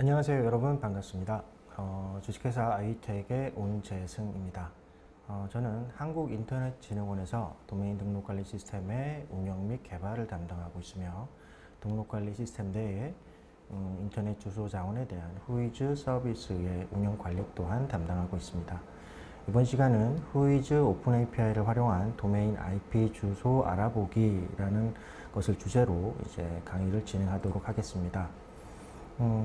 안녕하세요 여러분, 반갑습니다. 주식회사 아이텍의 온재승입니다. 저는 한국인터넷진흥원에서 도메인 등록관리 시스템의 운영 및 개발을 담당하고 있으며 등록관리 시스템 내에 인터넷 주소 자원에 대한 후이즈 서비스의 운영 관리 또한 담당하고 있습니다. 이번 시간은 후이즈 오픈 API를 활용한 도메인 IP 주소 알아보기라는 것을 주제로 이제 강의를 진행하도록 하겠습니다.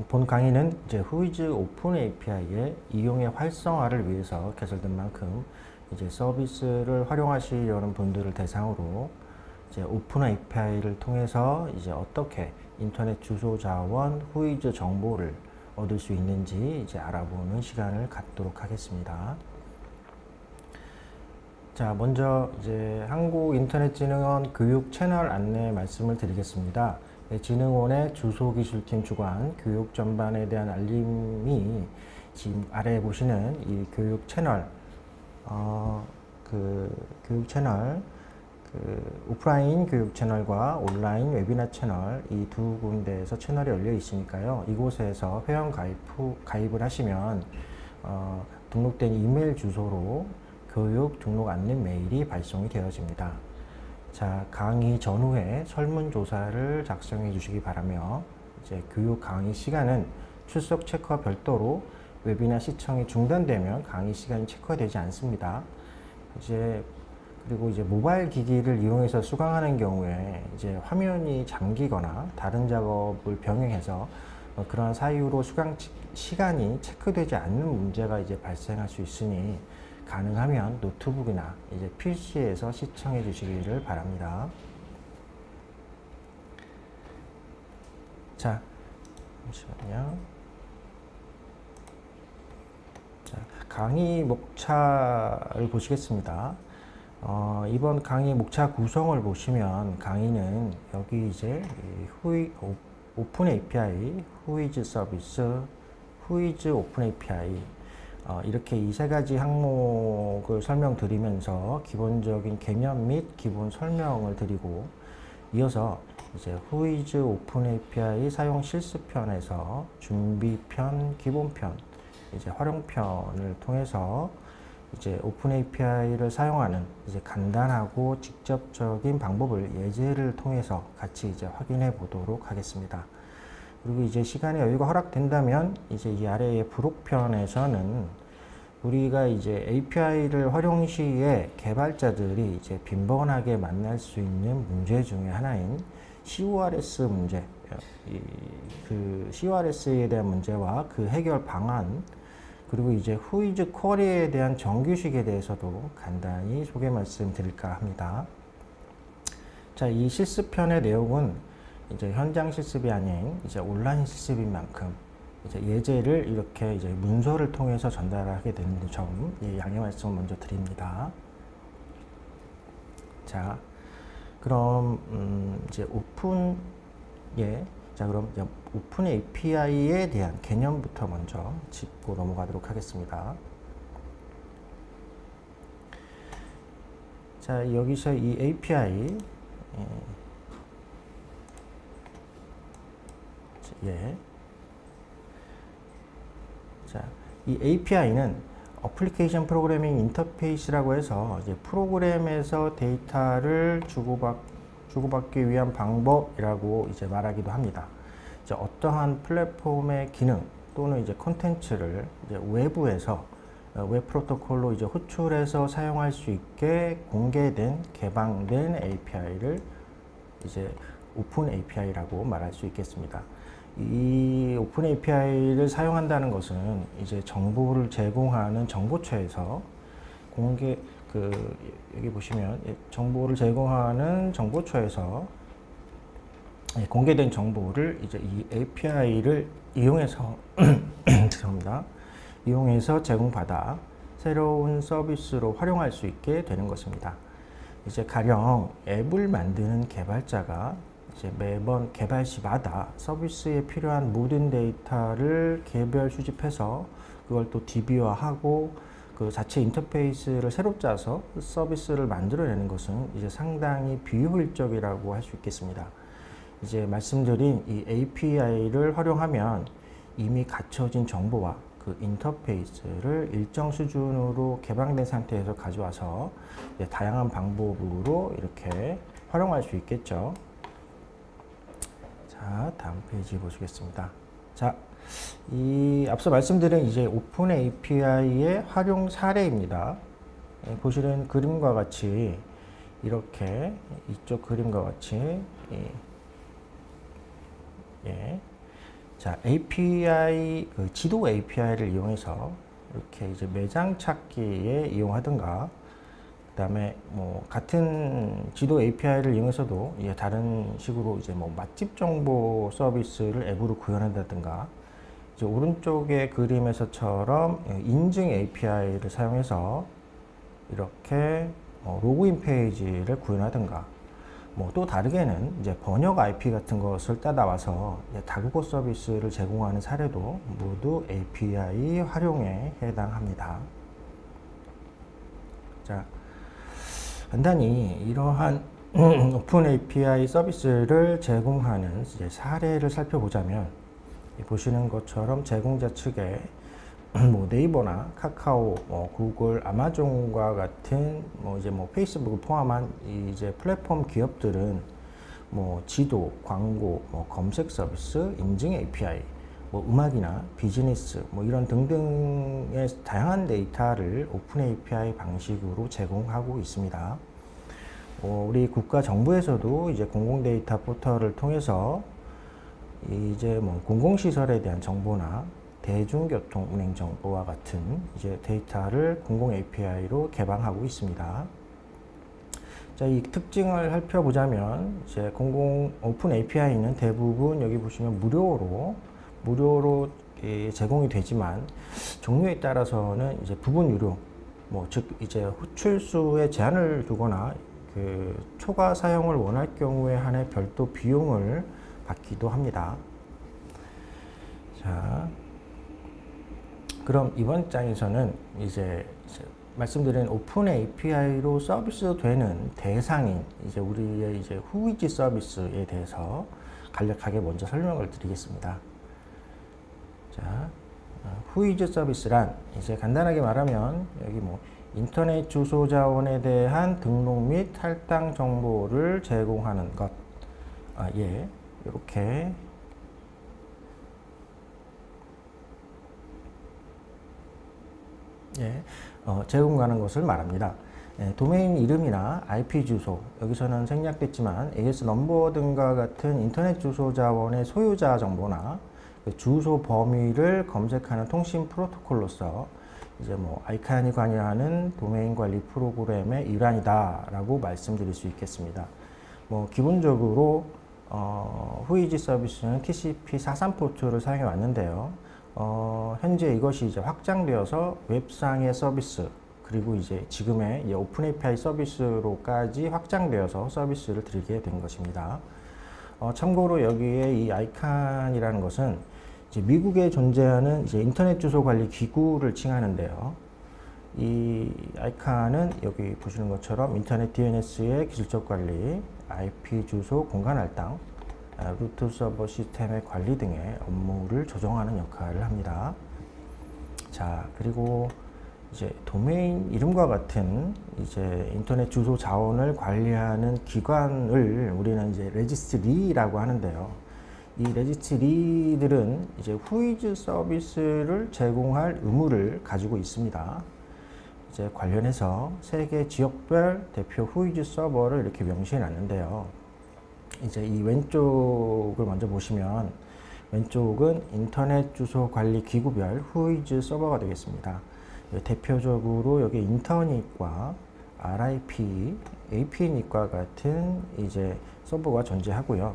본 강의는 이제 후이즈 오픈 API의 이용의 활성화를 위해서 개설된 만큼 이제 서비스를 활용하시려는 분들을 대상으로 이제 오픈 API를 통해서 이제 어떻게 인터넷 주소 자원 후이즈 정보를 얻을 수 있는지 이제 알아보는 시간을 갖도록 하겠습니다. 자, 먼저 이제 한국인터넷진흥원 교육 채널 안내 말씀을 드리겠습니다. 진흥원의 주소기술팀 주관 교육 전반에 대한 알림이 지금 아래에 보시는 이 교육 채널, 오프라인 교육 채널과 온라인 웨비나 채널 이 두 군데에서 채널이 열려 있으니까요. 이곳에서 회원 가입을 하시면 등록된 이메일 주소로 교육 등록 안내 메일이 발송이 되어집니다. 자, 강의 전후에 설문조사를 작성해 주시기 바라며 이제 교육 강의 시간은 출석 체크와 별도로 웨비나 시청이 중단되면 강의 시간이 체크되지 않습니다. 그리고 이제 모바일 기기를 이용해서 수강하는 경우에 이제 화면이 잠기거나 다른 작업을 병행해서 그러한 사유로 수강 시간이 체크되지 않는 문제가 이제 발생할 수 있으니 가능하면 노트북이나 이제 PC에서 시청해 주시기를 바랍니다. 자, 잠시만요. 자, 강의 목차를 보시겠습니다. 이번 강의 목차 구성을 보시면 강의는 여기 이제 오픈 API, 후이즈 서비스, 후이즈 오픈 API 이렇게 이 세 가지 항목을 설명드리면서 기본적인 개념 및 기본 설명을 드리고 이어서 이제 후이즈 오픈 API 사용 실습편에서 준비편, 기본편, 이제 활용편을 통해서 이제 오픈 API를 사용하는 이제 간단하고 직접적인 방법을 예제를 통해서 같이 이제 확인해 보도록 하겠습니다. 그리고 이제 시간의 여유가 허락된다면 이제 이 아래의 부록편에서는 우리가 이제 API를 활용 시에 개발자들이 이제 빈번하게 만날 수 있는 문제 중에 하나인 CORS 문제, 그 CORS에 대한 문제와 그 해결 방안, 그리고 이제 후이즈 쿼리에 대한 정규식에 대해서도 간단히 소개 말씀드릴까 합니다. 자, 이 실습편의 내용은 이제 현장 실습이 아닌 이제 온라인 실습인 만큼 이제 예제를 이렇게 이제 문서를 통해서 전달하게 되는 점 양해 말씀을 먼저 드립니다. 자, 그럼 이제 오픈 API에 대한 개념부터 먼저 짚고 넘어가도록 하겠습니다. 자, 여기서 이 API 자, 이 API는 어플리케이션 프로그래밍 인터페이스라고 해서 이제 프로그램에서 데이터를 주고받기 위한 방법이라고 이제 말하기도 합니다. 이제 어떠한 플랫폼의 기능 또는 이제 콘텐츠를 이제 외부에서 웹 프로토콜로 이제 호출해서 사용할 수 있게 공개된 개방된 API를 이제 오픈 API라고 말할 수 있겠습니다. 이 오픈 API를 사용한다는 것은 이제 정보를 제공하는 정보처에서 여기 보시면 정보를 제공하는 정보처에서 공개된 정보를 이제 이 API를 이용해서 죄송합니다. 이용해서 제공받아 새로운 서비스로 활용할 수 있게 되는 것입니다. 이제 가령 앱을 만드는 개발자가 이제 매번 개발 시마다 서비스에 필요한 모든 데이터를 개별 수집해서 그걸 또 DB화하고 그 자체 인터페이스를 새로 짜서 서비스를 만들어내는 것은 이제 상당히 비효율적이라고 할 수 있겠습니다. 이제 말씀드린 이 API를 활용하면 이미 갖춰진 정보와 그 인터페이스를 일정 수준으로 개방된 상태에서 가져와서 다양한 방법으로 이렇게 활용할 수 있겠죠. 자, 다음 페이지 보시겠습니다. 자, 이 앞서 말씀드린 이제 오픈 API의 활용 사례입니다. 보시는 그림과 같이 이렇게 이쪽 그림과 같이 자, API 지도 API를 이용해서 이렇게 이제 매장 찾기에 이용하든가, 그다음에 뭐 같은 지도 API를 이용해서도 이제 다른 식으로 이제 뭐 맛집 정보 서비스를 앱으로 구현한다든가, 이제 오른쪽의 그림에서처럼 인증 API를 사용해서 이렇게 로그인 페이지를 구현하든가, 뭐 또 다르게는 이제 번역 IP 같은 것을 따라와서 다국어 서비스를 제공하는 사례도 모두 API 활용에 해당합니다. 자, 간단히 이러한 오픈 API 서비스를 제공하는 이제 사례를 살펴보자면, 보시는 것처럼 제공자 측에 뭐 네이버나 카카오, 구글, 아마존과 같은 이제 페이스북을 포함한 이제 플랫폼 기업들은 뭐 지도, 광고, 검색 서비스, 인증 API, 음악이나 비즈니스, 이런 등등의 다양한 데이터를 오픈 API 방식으로 제공하고 있습니다. 우리 국가 정부에서도 이제 공공 데이터 포털을 통해서 이제 공공시설에 대한 정보나 대중교통 운행 정보와 같은 이제 데이터를 공공 API로 개방하고 있습니다. 자, 이 특징을 살펴보자면, 이제 공공 오픈 API는 대부분 여기 보시면 무료로 제공이 되지만, 종류에 따라서는 이제 부분 유료, 즉 이제 호출수에 제한을 두거나 그 초과 사용을 원할 경우에 한해 별도 비용을 받기도 합니다. 자, 그럼 이번 장에서는 이제 말씀드린 오픈 API로 서비스되는 대상인 이제 우리의 이제 후이지 서비스에 대해서 간략하게 먼저 설명을 드리겠습니다. 자, 후이지 서비스란 이제 간단하게 말하면 여기 인터넷 주소 자원에 대한 등록 및 할당 정보를 제공하는 것, 이렇게 제공하는 것을 말합니다. 도메인 이름이나 IP 주소, 여기서는 생략됐지만 AS 넘버 등과 같은 인터넷 주소 자원의 소유자 정보나 그 주소 범위를 검색하는 통신 프로토콜로서 이제 아이칸이 관여하는 도메인 관리 프로그램의 일환이다라고 말씀드릴 수 있겠습니다. 기본적으로 후이지 서비스는 TCP43 포트를 사용해 왔는데요. 현재 이것이 이제 확장되어서 웹상의 서비스, 그리고 이제 지금의 오픈 API 서비스로까지 확장되어서 서비스를 드리게 된 것입니다. 참고로 여기에 이 아이칸이라는 것은 이제 미국에 존재하는 이제 인터넷 주소 관리 기구를 칭하는데요. 이 아이칸은 여기 보시는 것처럼 인터넷 DNS의 기술적 관리, IP 주소 공간 할당, 루트 서버 시스템의 관리 등의 업무를 조정하는 역할을 합니다. 자, 그리고 이제 도메인 이름과 같은 이제 인터넷 주소 자원을 관리하는 기관을 우리는 이제 레지스트리라고 하는데요. 이 레지스트리들은 이제 후이즈 서비스를 제공할 의무를 가지고 있습니다. 이제 관련해서 세계 지역별 대표 후이즈 서버를 이렇게 명시해 놨는데요. 이제 이 왼쪽을 먼저 보시면, 왼쪽은 인터넷 주소 관리 기구별 후이즈 서버가 되겠습니다. 대표적으로 여기 인터닛과 RIP, AP닛과 같은 이제 서버가 존재하고요.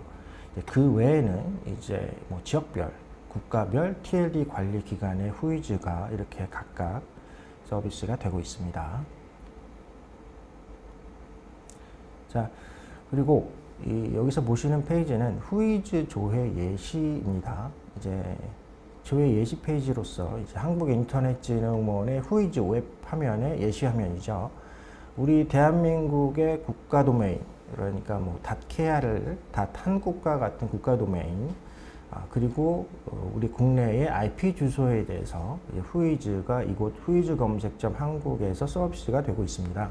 그 외에는 이제 지역별, 국가별 TLD 관리 기관의 후이즈가 이렇게 각각 서비스가 되고 있습니다. 자, 그리고 여기서 보시는 페이지는 후이즈 조회 예시입니다. 이제 조회 예시 페이지로서 이제 한국인터넷진흥원의 후이즈 웹 화면의 예시 화면이죠. 우리 대한민국의 국가 도메인, 그러니까 닷KR을 닷한국과 같은 국가 도메인, 그리고 우리 국내의 IP 주소에 대해서 후이즈가 이곳 후이즈 검색점 한국에서 서비스가 되고 있습니다.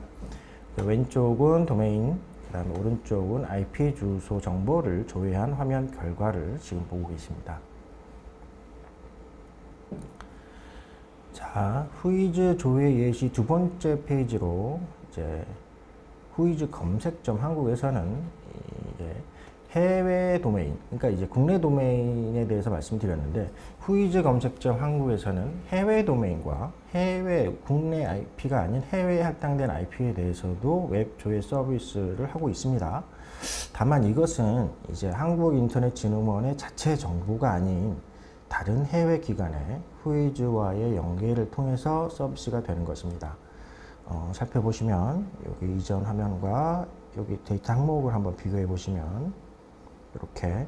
왼쪽은 도메인, 그 다음에 오른쪽은 IP 주소 정보를 조회한 화면 결과를 지금 보고 계십니다. 자, 후이즈 조회 예시 두 번째 페이지로 이제 후이즈 검색점 한국에서는 이제 해외 도메인, 그러니까 이제 국내 도메인에 대해서 말씀드렸는데, 후이즈 검색점 한국에서는 해외 도메인과 국내 IP가 아닌 해외에 할당된 IP에 대해서도 웹 조회 서비스를 하고 있습니다. 다만 이것은 이제 한국인터넷진흥원의 자체 정보가 아닌 다른 해외 기관의 후이즈와의 연계를 통해서 서비스가 되는 것입니다. 살펴보시면 여기 이전 화면과 여기 데이터 항목을 한번 비교해 보시면 이렇게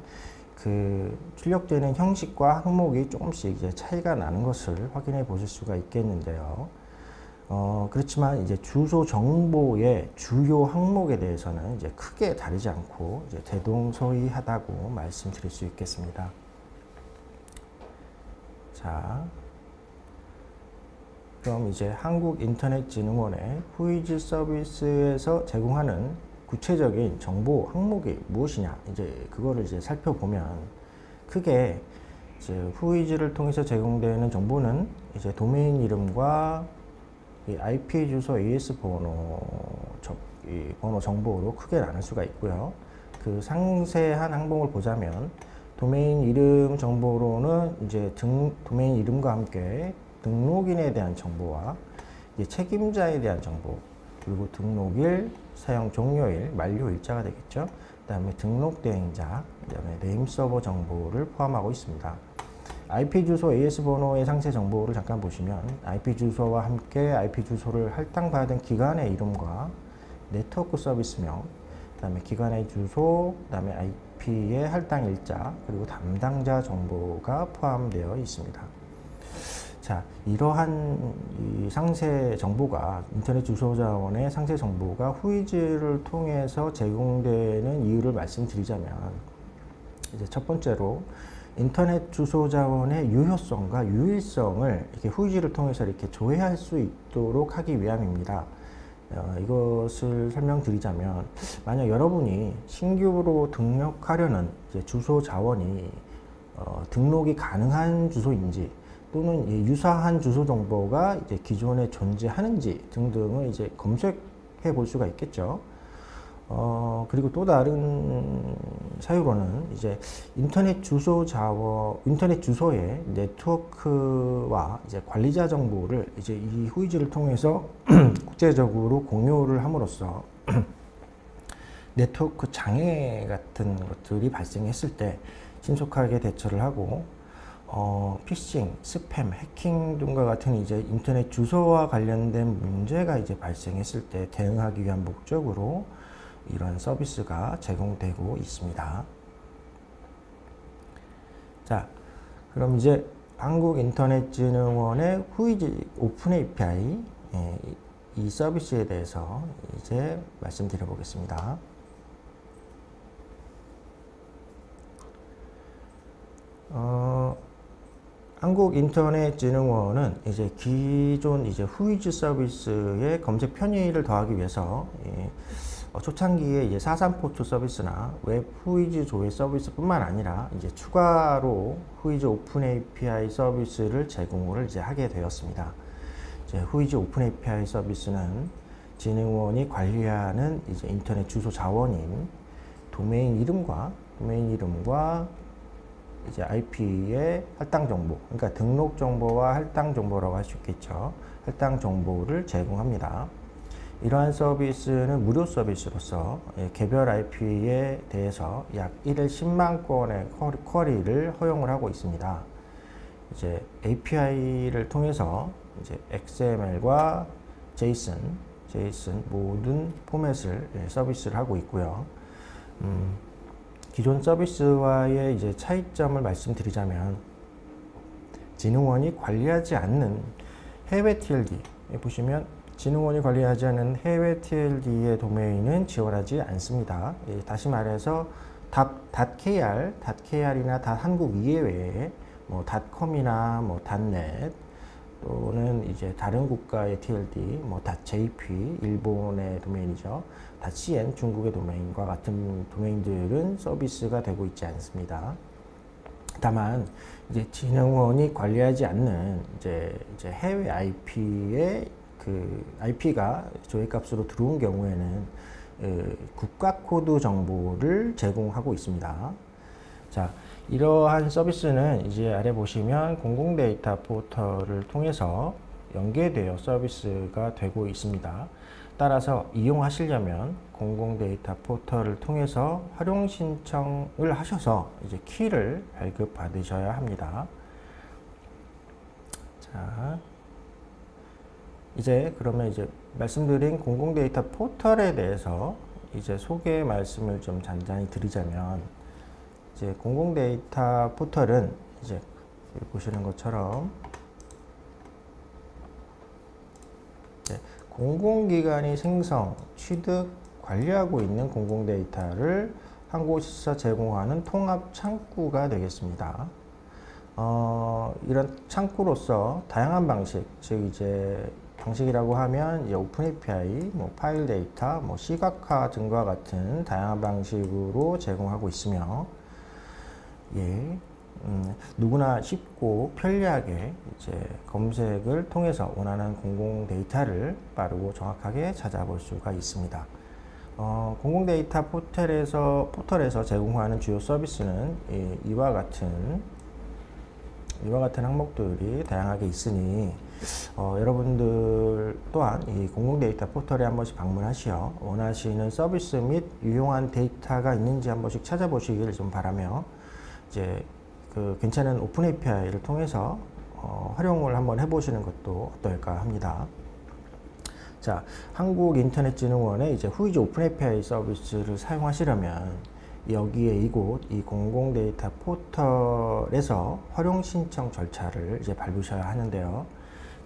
출력되는 형식과 항목이 조금씩 이제 차이가 나는 것을 확인해 보실 수가 있겠는데요. 그렇지만 이제 주소 정보의 주요 항목에 대해서는 이제 크게 다르지 않고 이제 대동소이하다고 말씀드릴 수 있겠습니다. 자, 그럼 이제 한국인터넷진흥원의 후이즈 서비스에서 제공하는 구체적인 정보 항목이 무엇이냐, 이제 그거를 이제 살펴보면 크게 이제 후이즈를 통해서 제공되는 정보는 이제 도메인 이름과 이 IP 주소 AS 번호 정보로 크게 나눌 수가 있고요. 그 상세한 항목을 보자면 도메인 이름 정보로는 이제 도메인 이름과 함께 등록인에 대한 정보와 이제 책임자에 대한 정보, 그리고 등록일, 사용 종료일, 만료일자가 되겠죠. 그 다음에 등록 대행자, 그 다음에 네임 서버 정보를 포함하고 있습니다. IP 주소 AS 번호의 상세 정보를 잠깐 보시면 IP 주소와 함께 IP 주소를 할당받은 기관의 이름과 네트워크 서비스명, 그 다음에 기관의 주소, 그 다음에 IP의 할당 일자, 그리고 담당자 정보가 포함되어 있습니다. 자, 이러한 이 상세 정보가, 인터넷 주소자원의 상세 정보가 후이즈를 통해서 제공되는 이유를 말씀드리자면, 이제 첫 번째로 인터넷 주소자원의 유효성과 유일성을 이렇게 후이즈를 통해서 이렇게 조회할 수 있도록 하기 위함입니다. 이것을 설명드리자면, 만약 여러분이 신규로 등록하려는 이제 주소자원이 등록이 가능한 주소인지, 또는 유사한 주소 정보가 이제 기존에 존재하는지 등등을 이제 검색해 볼 수가 있겠죠. 그리고 또 다른 사유로는 이제 인터넷 주소의 네트워크와 이제 관리자 정보를 이제 이 후이즈를 통해서 국제적으로 공유를 함으로써 네트워크 장애 같은 것들이 발생했을 때 신속하게 대처를 하고, 피싱, 스팸, 해킹 등과 같은 이제 인터넷 주소와 관련된 문제가 이제 발생했을 때 대응하기 위한 목적으로 이런 서비스가 제공되고 있습니다. 자, 그럼 이제 한국인터넷진흥원의 후이즈 오픈 API 이 서비스에 대해서 이제 말씀드려 보겠습니다. 한국인터넷진흥원은 이제 기존 이제 후이즈 서비스의 검색 편의를 더하기 위해서 초창기에 이제 434 서비스나 웹 후이즈 조회 서비스뿐만 아니라 이제 추가로 후이즈 오픈 API 서비스를 제공을 이제 하게 되었습니다. 이제 후이즈 오픈 API 서비스는 진흥원이 관리하는 이제 인터넷 주소 자원인 도메인 이름과 이제 IP의 할당 정보, 그러니까 등록 정보와 할당 정보라고 할 수 있겠죠. 할당 정보를 제공합니다. 이러한 서비스는 무료 서비스로서 개별 IP에 대해서 약 1일 10만 건의 쿼리를 허용을 하고 있습니다. 이제 API를 통해서 이제 XML과 JSON 모든 포맷을 서비스를 하고 있고요. 기존 서비스와의 이제 차이점을 말씀드리자면, 진흥원이 관리하지 않는 해외 TLD 보시면 진흥원이 관리하지 않는 해외 TLD의 도메인은 지원하지 않습니다. 다시 말해서 .kr이나 .한국 이외에 뭐 .com이나 뭐 .net 또는 이제 다른 국가의 TLD, 뭐 .jp 일본의 도메인이죠. .cn 중국의 도메인과 같은 도메인들은 서비스가 되고 있지 않습니다. 다만 이제 진흥원이 관리하지 않는 이제 해외 IP의 그 IP가 조회값으로 들어온 경우에는 국가 코드 정보를 제공하고 있습니다. 자, 이러한 서비스는 이제 아래 보시면 공공 데이터 포털을 통해서 연계되어 서비스가 되고 있습니다. 따라서 이용하시려면 공공 데이터 포털을 통해서 활용 신청을 하셔서 이제 키를 발급받으셔야 합니다. 자, 이제 그러면 이제 말씀드린 공공 데이터 포털에 대해서 이제 소개 말씀을 좀 잔잔히 드리자면, 이제 공공 데이터 포털은 이제 보시는 것처럼 공공기관이 생성, 취득, 관리하고 있는 공공 데이터를 한 곳에서 제공하는 통합 창구가 되겠습니다. 이런 창구로서 다양한 방식, 즉 이제 방식이라고 하면 이제 오픈 API, 뭐 파일 데이터, 뭐 시각화 등과 같은 다양한 방식으로 제공하고 있으며, 누구나 쉽고 편리하게 이제 검색을 통해서 원하는 공공 데이터를 빠르고 정확하게 찾아볼 수가 있습니다. 공공 데이터 포털에서 제공하는 주요 서비스는 이와 같은 항목들이 다양하게 있으니 여러분들 또한 이 공공 데이터 포털에 한 번씩 방문하시어 원하시는 서비스 및 유용한 데이터가 있는지 한 번씩 찾아보시기를 좀 바라며, 이제 그 괜찮은 오픈 API를 통해서 활용을 한번 해보시는 것도 어떨까 합니다. 자, 한국인터넷진흥원의 이제 후이즈 오픈 API 서비스를 사용하시려면 여기에 이곳 이 공공 데이터 포털에서 활용 신청 절차를 이제 밟으셔야 하는데요.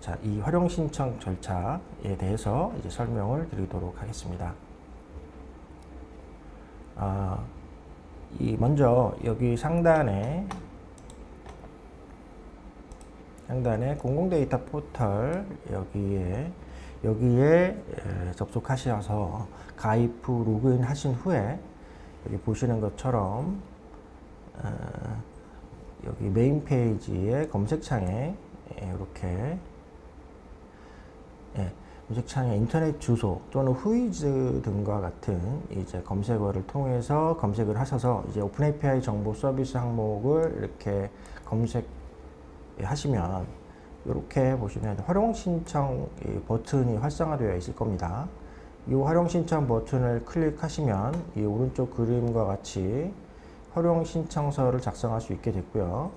자, 이 활용 신청 절차에 대해서 이제 설명을 드리도록 하겠습니다. 먼저 여기 상단에 공공 데이터 포털 여기에 접속하셔서 가입 후 로그인 하신 후에 여기 보시는 것처럼 여기 메인 페이지의 검색창에 이렇게 검색창에 인터넷 주소 또는 후이즈 등과 같은 이제 검색어를 통해서 검색을 하셔서 이제 오픈 API 정보 서비스 항목을 이렇게 검색하시면 이렇게 보시면 활용 신청 버튼이 활성화되어 있을 겁니다. 이 활용 신청 버튼을 클릭하시면 이 오른쪽 그림과 같이 활용 신청서를 작성할 수 있게 됐고요.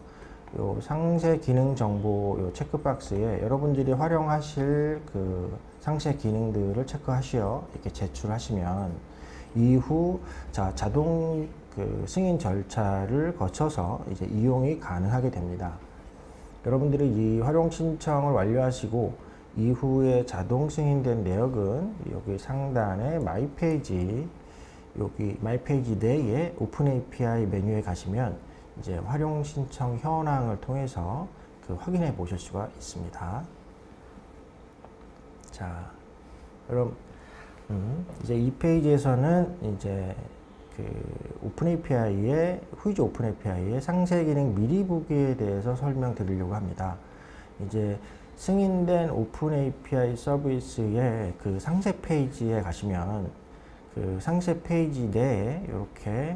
요 상세 기능 정보 요 체크박스에 여러분들이 활용하실 그 상세 기능들을 체크하시어 이렇게 제출하시면 이후 자동 그 승인 절차를 거쳐서 이제 이용이 가능하게 됩니다. 여러분들이 이 활용 신청을 완료하시고 이후에 자동 승인된 내역은 여기 상단에 마이 페이지, 여기 마이 페이지 내에 오픈 API 메뉴에 가시면 이제 활용 신청 현황을 통해서 그 확인해 보실 수가 있습니다. 자, 그럼 이제 이 페이지에서는 이제 그 후이즈 오픈 API의 상세 기능 미리 보기에 대해서 설명드리려고 합니다. 이제 승인된 오픈 API 서비스의 그 상세 페이지에 가시면 그 상세 페이지 내에 이렇게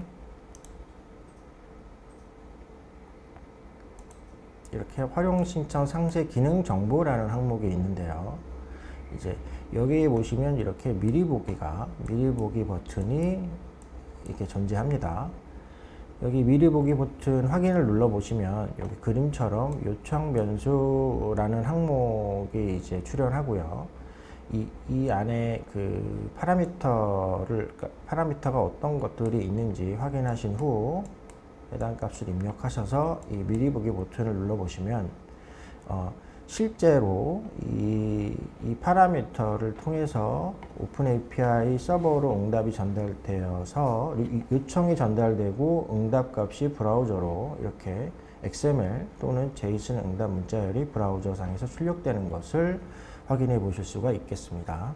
활용 신청 상세 기능 정보라는 항목이 있는데요. 이제 여기에 보시면 이렇게 미리 보기 버튼이 이렇게 존재합니다. 여기 미리 보기 버튼 확인을 눌러 보시면 여기 그림처럼 요청 변수라는 항목이 이제 출현하고요. 이 안에 그 파라미터가 어떤 것들이 있는지 확인하신 후 해당 값을 입력하셔서 이 미리 보기 버튼을 눌러 보시면 실제로 이 파라미터를 통해서 오픈 API 서버로 응답이 전달되어서 요청이 전달되고 응답 값이 브라우저로 이렇게 XML 또는 JSON 응답 문자열이 브라우저상에서 출력되는 것을 확인해 보실 수가 있겠습니다.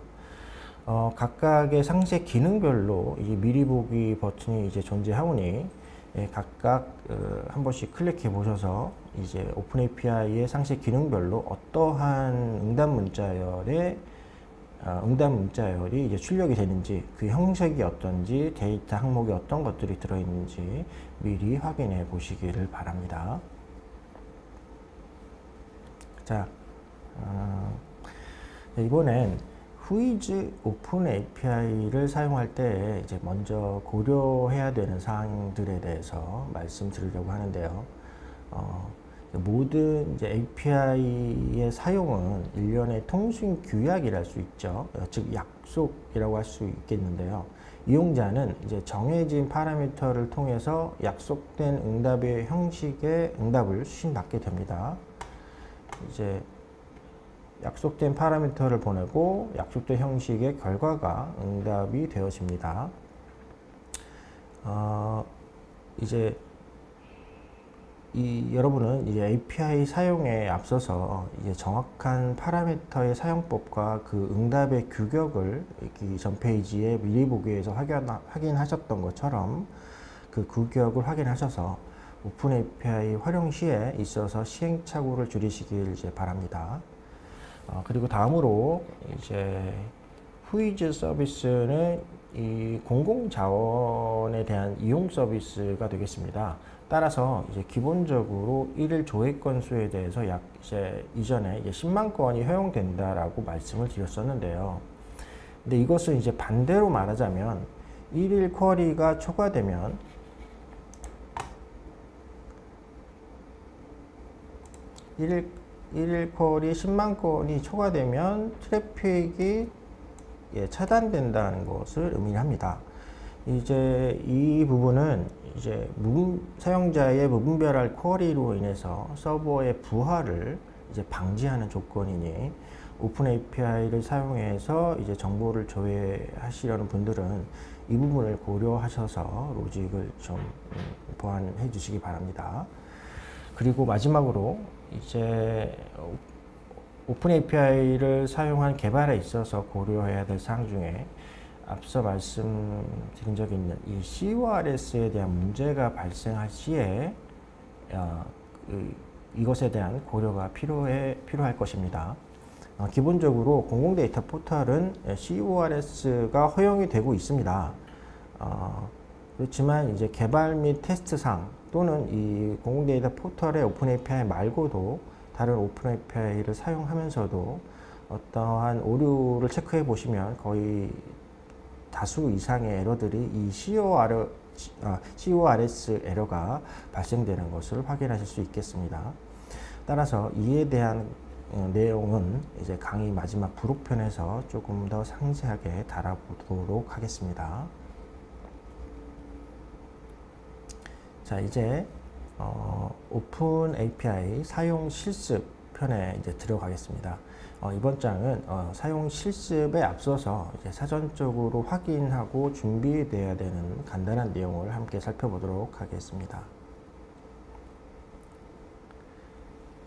각각의 상세 기능별로 이 미리 보기 버튼이 이제 존재하오니 각각 한 번씩 클릭해 보셔서 이제 오픈 API의 상세 기능별로 어떠한 응답 문자열이 이제 출력이 되는지, 그 형식이 어떤지, 데이터 항목이 어떤 것들이 들어있는지 미리 확인해 보시기를 바랍니다. 자, 이번엔 Whois 오픈 API를 사용할 때 이제 먼저 고려해야 되는 사항들에 대해서 말씀드리려고 하는데요. 모든 이제 API의 사용은 일련의 통신 규약이라 할 수 있죠. 즉 약속이라고 할 수 있겠는데요. 이용자는 이제 정해진 파라미터를 통해서 약속된 응답의 형식의 응답을 수신받게 됩니다. 이제 약속된 파라미터를 보내고 약속된 형식의 결과가 응답이 되어집니다. 이제 여러분은 이제 API 사용에 앞서서 이제 정확한 파라미터의 사용법과 그 응답의 규격을 이 전 페이지에 미리 보기에서 확인하셨던 것처럼 그 규격을 확인하셔서 오픈 API 활용 시에 있어서 시행착오를 줄이시길 이제 바랍니다. 그리고 다음으로 이제 Whois 서비스는 이 공공자원에 대한 이용 서비스가 되겠습니다. 따라서 이제 기본적으로 1일 조회 건수에 대해서 이전에 이제 10만 건이 허용된다라고 말씀을 드렸었는데요. 근데 이것은 이제 반대로 말하자면 1일 쿼리가 초과되면 일일 쿼리 10만 건이 초과되면 트래픽이 차단된다는 것을 의미합니다. 이제 이 부분은 이제 사용자의 무분별할 쿼리로 인해서 서버의 부하를 이제 방지하는 조건이니 오픈 API를 사용해서 이제 정보를 조회하시려는 분들은 이 부분을 고려하셔서 로직을 좀 보완해 주시기 바랍니다. 그리고 마지막으로 이제 오픈 API를 사용한 개발에 있어서 고려해야 될 사항 중에 앞서 말씀드린 적이 있는 이 CORS에 대한 문제가 발생할 시에 이것에 대한 고려가 필요할 것입니다. 기본적으로 공공 데이터 포털은 CORS가 허용이 되고 있습니다. 그렇지만 이제 개발 및 테스트상 또는 이 공공 데이터 포털의 오픈 API 말고도 다른 오픈 API를 사용하면서도 어떠한 오류를 체크해 보시면 거의 다수 이상의 에러들이 이 CORS 에러가 발생되는 것을 확인하실 수 있겠습니다. 따라서 이에 대한 내용은 이제 강의 마지막 부록편에서 조금 더 상세하게 다뤄보도록 하겠습니다. 자, 이제 오픈 API 사용 실습 편에 이제 들어가겠습니다. 이번 장은 사용 실습에 앞서서 이제 사전적으로 확인하고 준비되어야 되는 간단한 내용을 함께 살펴보도록 하겠습니다.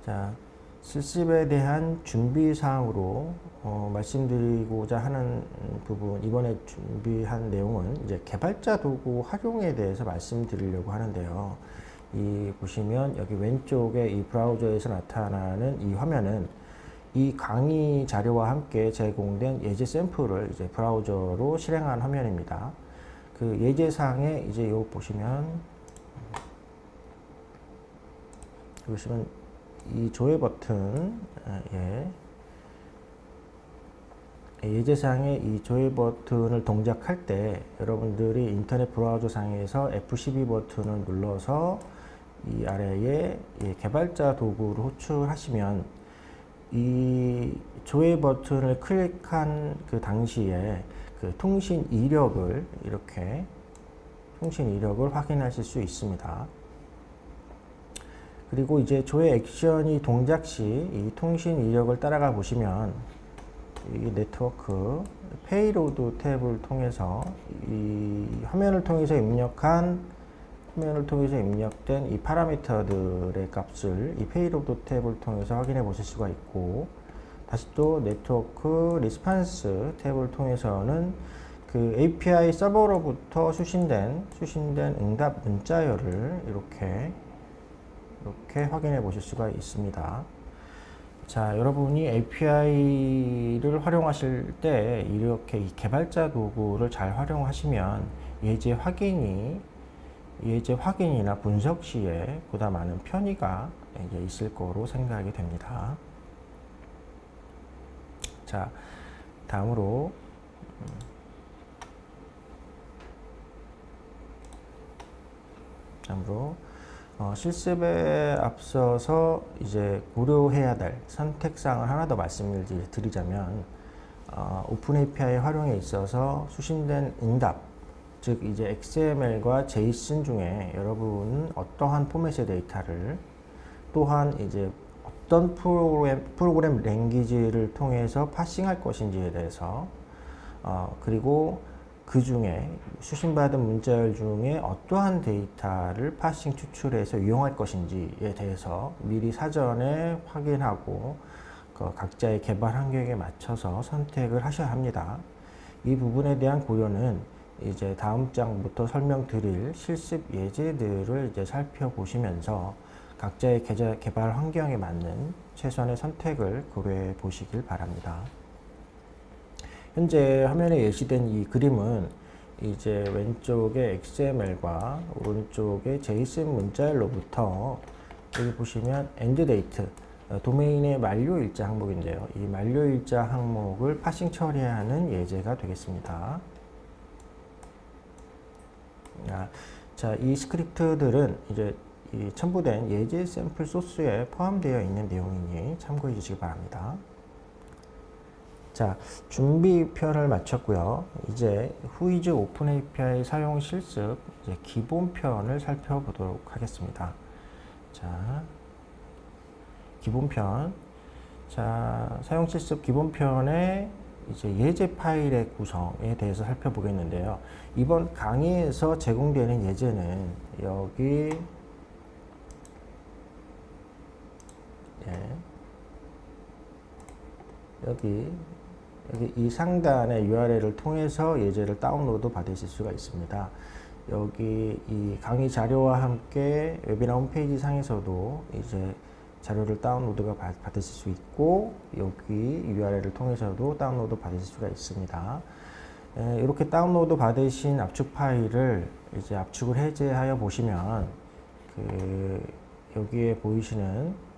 자, 실습에 대한 준비 사항으로 말씀드리고자 하는 부분, 이번에 준비한 내용은 이제 개발자 도구 활용에 대해서 말씀드리려고 하는데요. 보시면 여기 왼쪽에 이 브라우저에서 나타나는 이 화면은 이 강의 자료와 함께 제공된 예제 샘플을 이제 브라우저로 실행한 화면입니다. 그 예제상에 이제 요 보시면 이 조회 버튼, 예제상의 이 조회 버튼을 동작할 때 여러분들이 인터넷 브라우저 상에서 F12 버튼을 눌러서 이 아래에 개발자 도구를 호출하시면 이 조회 버튼을 클릭한 그 당시에 그 통신 이력을 확인하실 수 있습니다. 그리고 이제 조회 액션이 동작 시 이 통신 이력을 따라가 보시면 이 네트워크 페이로드 탭을 통해서 이 화면을 통해서 입력된 이 파라미터들의 값을 이 페이로드 탭을 통해서 확인해 보실 수가 있고, 다시 또 네트워크 리스판스 탭을 통해서는 그 API 서버로부터 수신된 응답 문자열을 이렇게 확인해 보실 수가 있습니다. 자, 여러분이 API를 활용하실 때 이렇게 이 개발자 도구를 잘 활용하시면 예제 확인이나 분석 시에 보다 많은 편의가 이제 있을 거로 생각이 됩니다. 자, 다음으로 실습에 앞서서 이제 고려해야 될 선택사항을 하나 더 말씀드리자면, 오픈 API 활용에 있어서 수신된 응답, 즉 이제 XML과 JSON 중에 여러분은 어떠한 포맷의 데이터를, 또한 이제 어떤 프로그램 랭귀지를 통해서 파싱할 것인지에 대해서, 그리고 그 중에 수신받은 문자열 중에 어떠한 데이터를 파싱 추출해서 이용할 것인지에 대해서 미리 사전에 확인하고 각자의 개발 환경에 맞춰서 선택을 하셔야 합니다. 이 부분에 대한 고려는 이제 다음 장부터 설명드릴 실습 예제들을 이제 살펴보시면서 각자의 개발 환경에 맞는 최선의 선택을 고려해 보시길 바랍니다. 현재 화면에 예시된 이 그림은 이제 왼쪽에 XML과 오른쪽에 JSON 문자열로부터, 여기 보시면 endDate, 도메인의 만료일자 항목인데요. 이 만료일자 항목을 파싱 처리하는 예제가 되겠습니다. 자, 이 스크립트들은 이제 이 첨부된 예제 샘플 소스에 포함되어 있는 내용이니 참고해 주시기 바랍니다. 자, 준비편을 마쳤고요. 이제 후이즈 오픈 API 사용 실습 이제 기본편을 살펴보도록 하겠습니다. 자, 기본편. 자, 사용 실습 기본편의 이제 예제 파일의 구성에 대해서 살펴보겠는데요. 이번 강의에서 제공되는 예제는 여기 이 상단의 URL을 통해서 예제를 다운로드 받으실 수가 있습니다. 여기 이 강의 자료와 함께 웨비나 홈페이지 상에서도 이제 자료를 다운로드가 받으실 수 있고, 여기 URL을 통해서도 다운로드 받으실 수가 있습니다. 이렇게 다운로드 받으신 압축 파일을 이제 압축을 해제하여 보시면 여기에 보이시는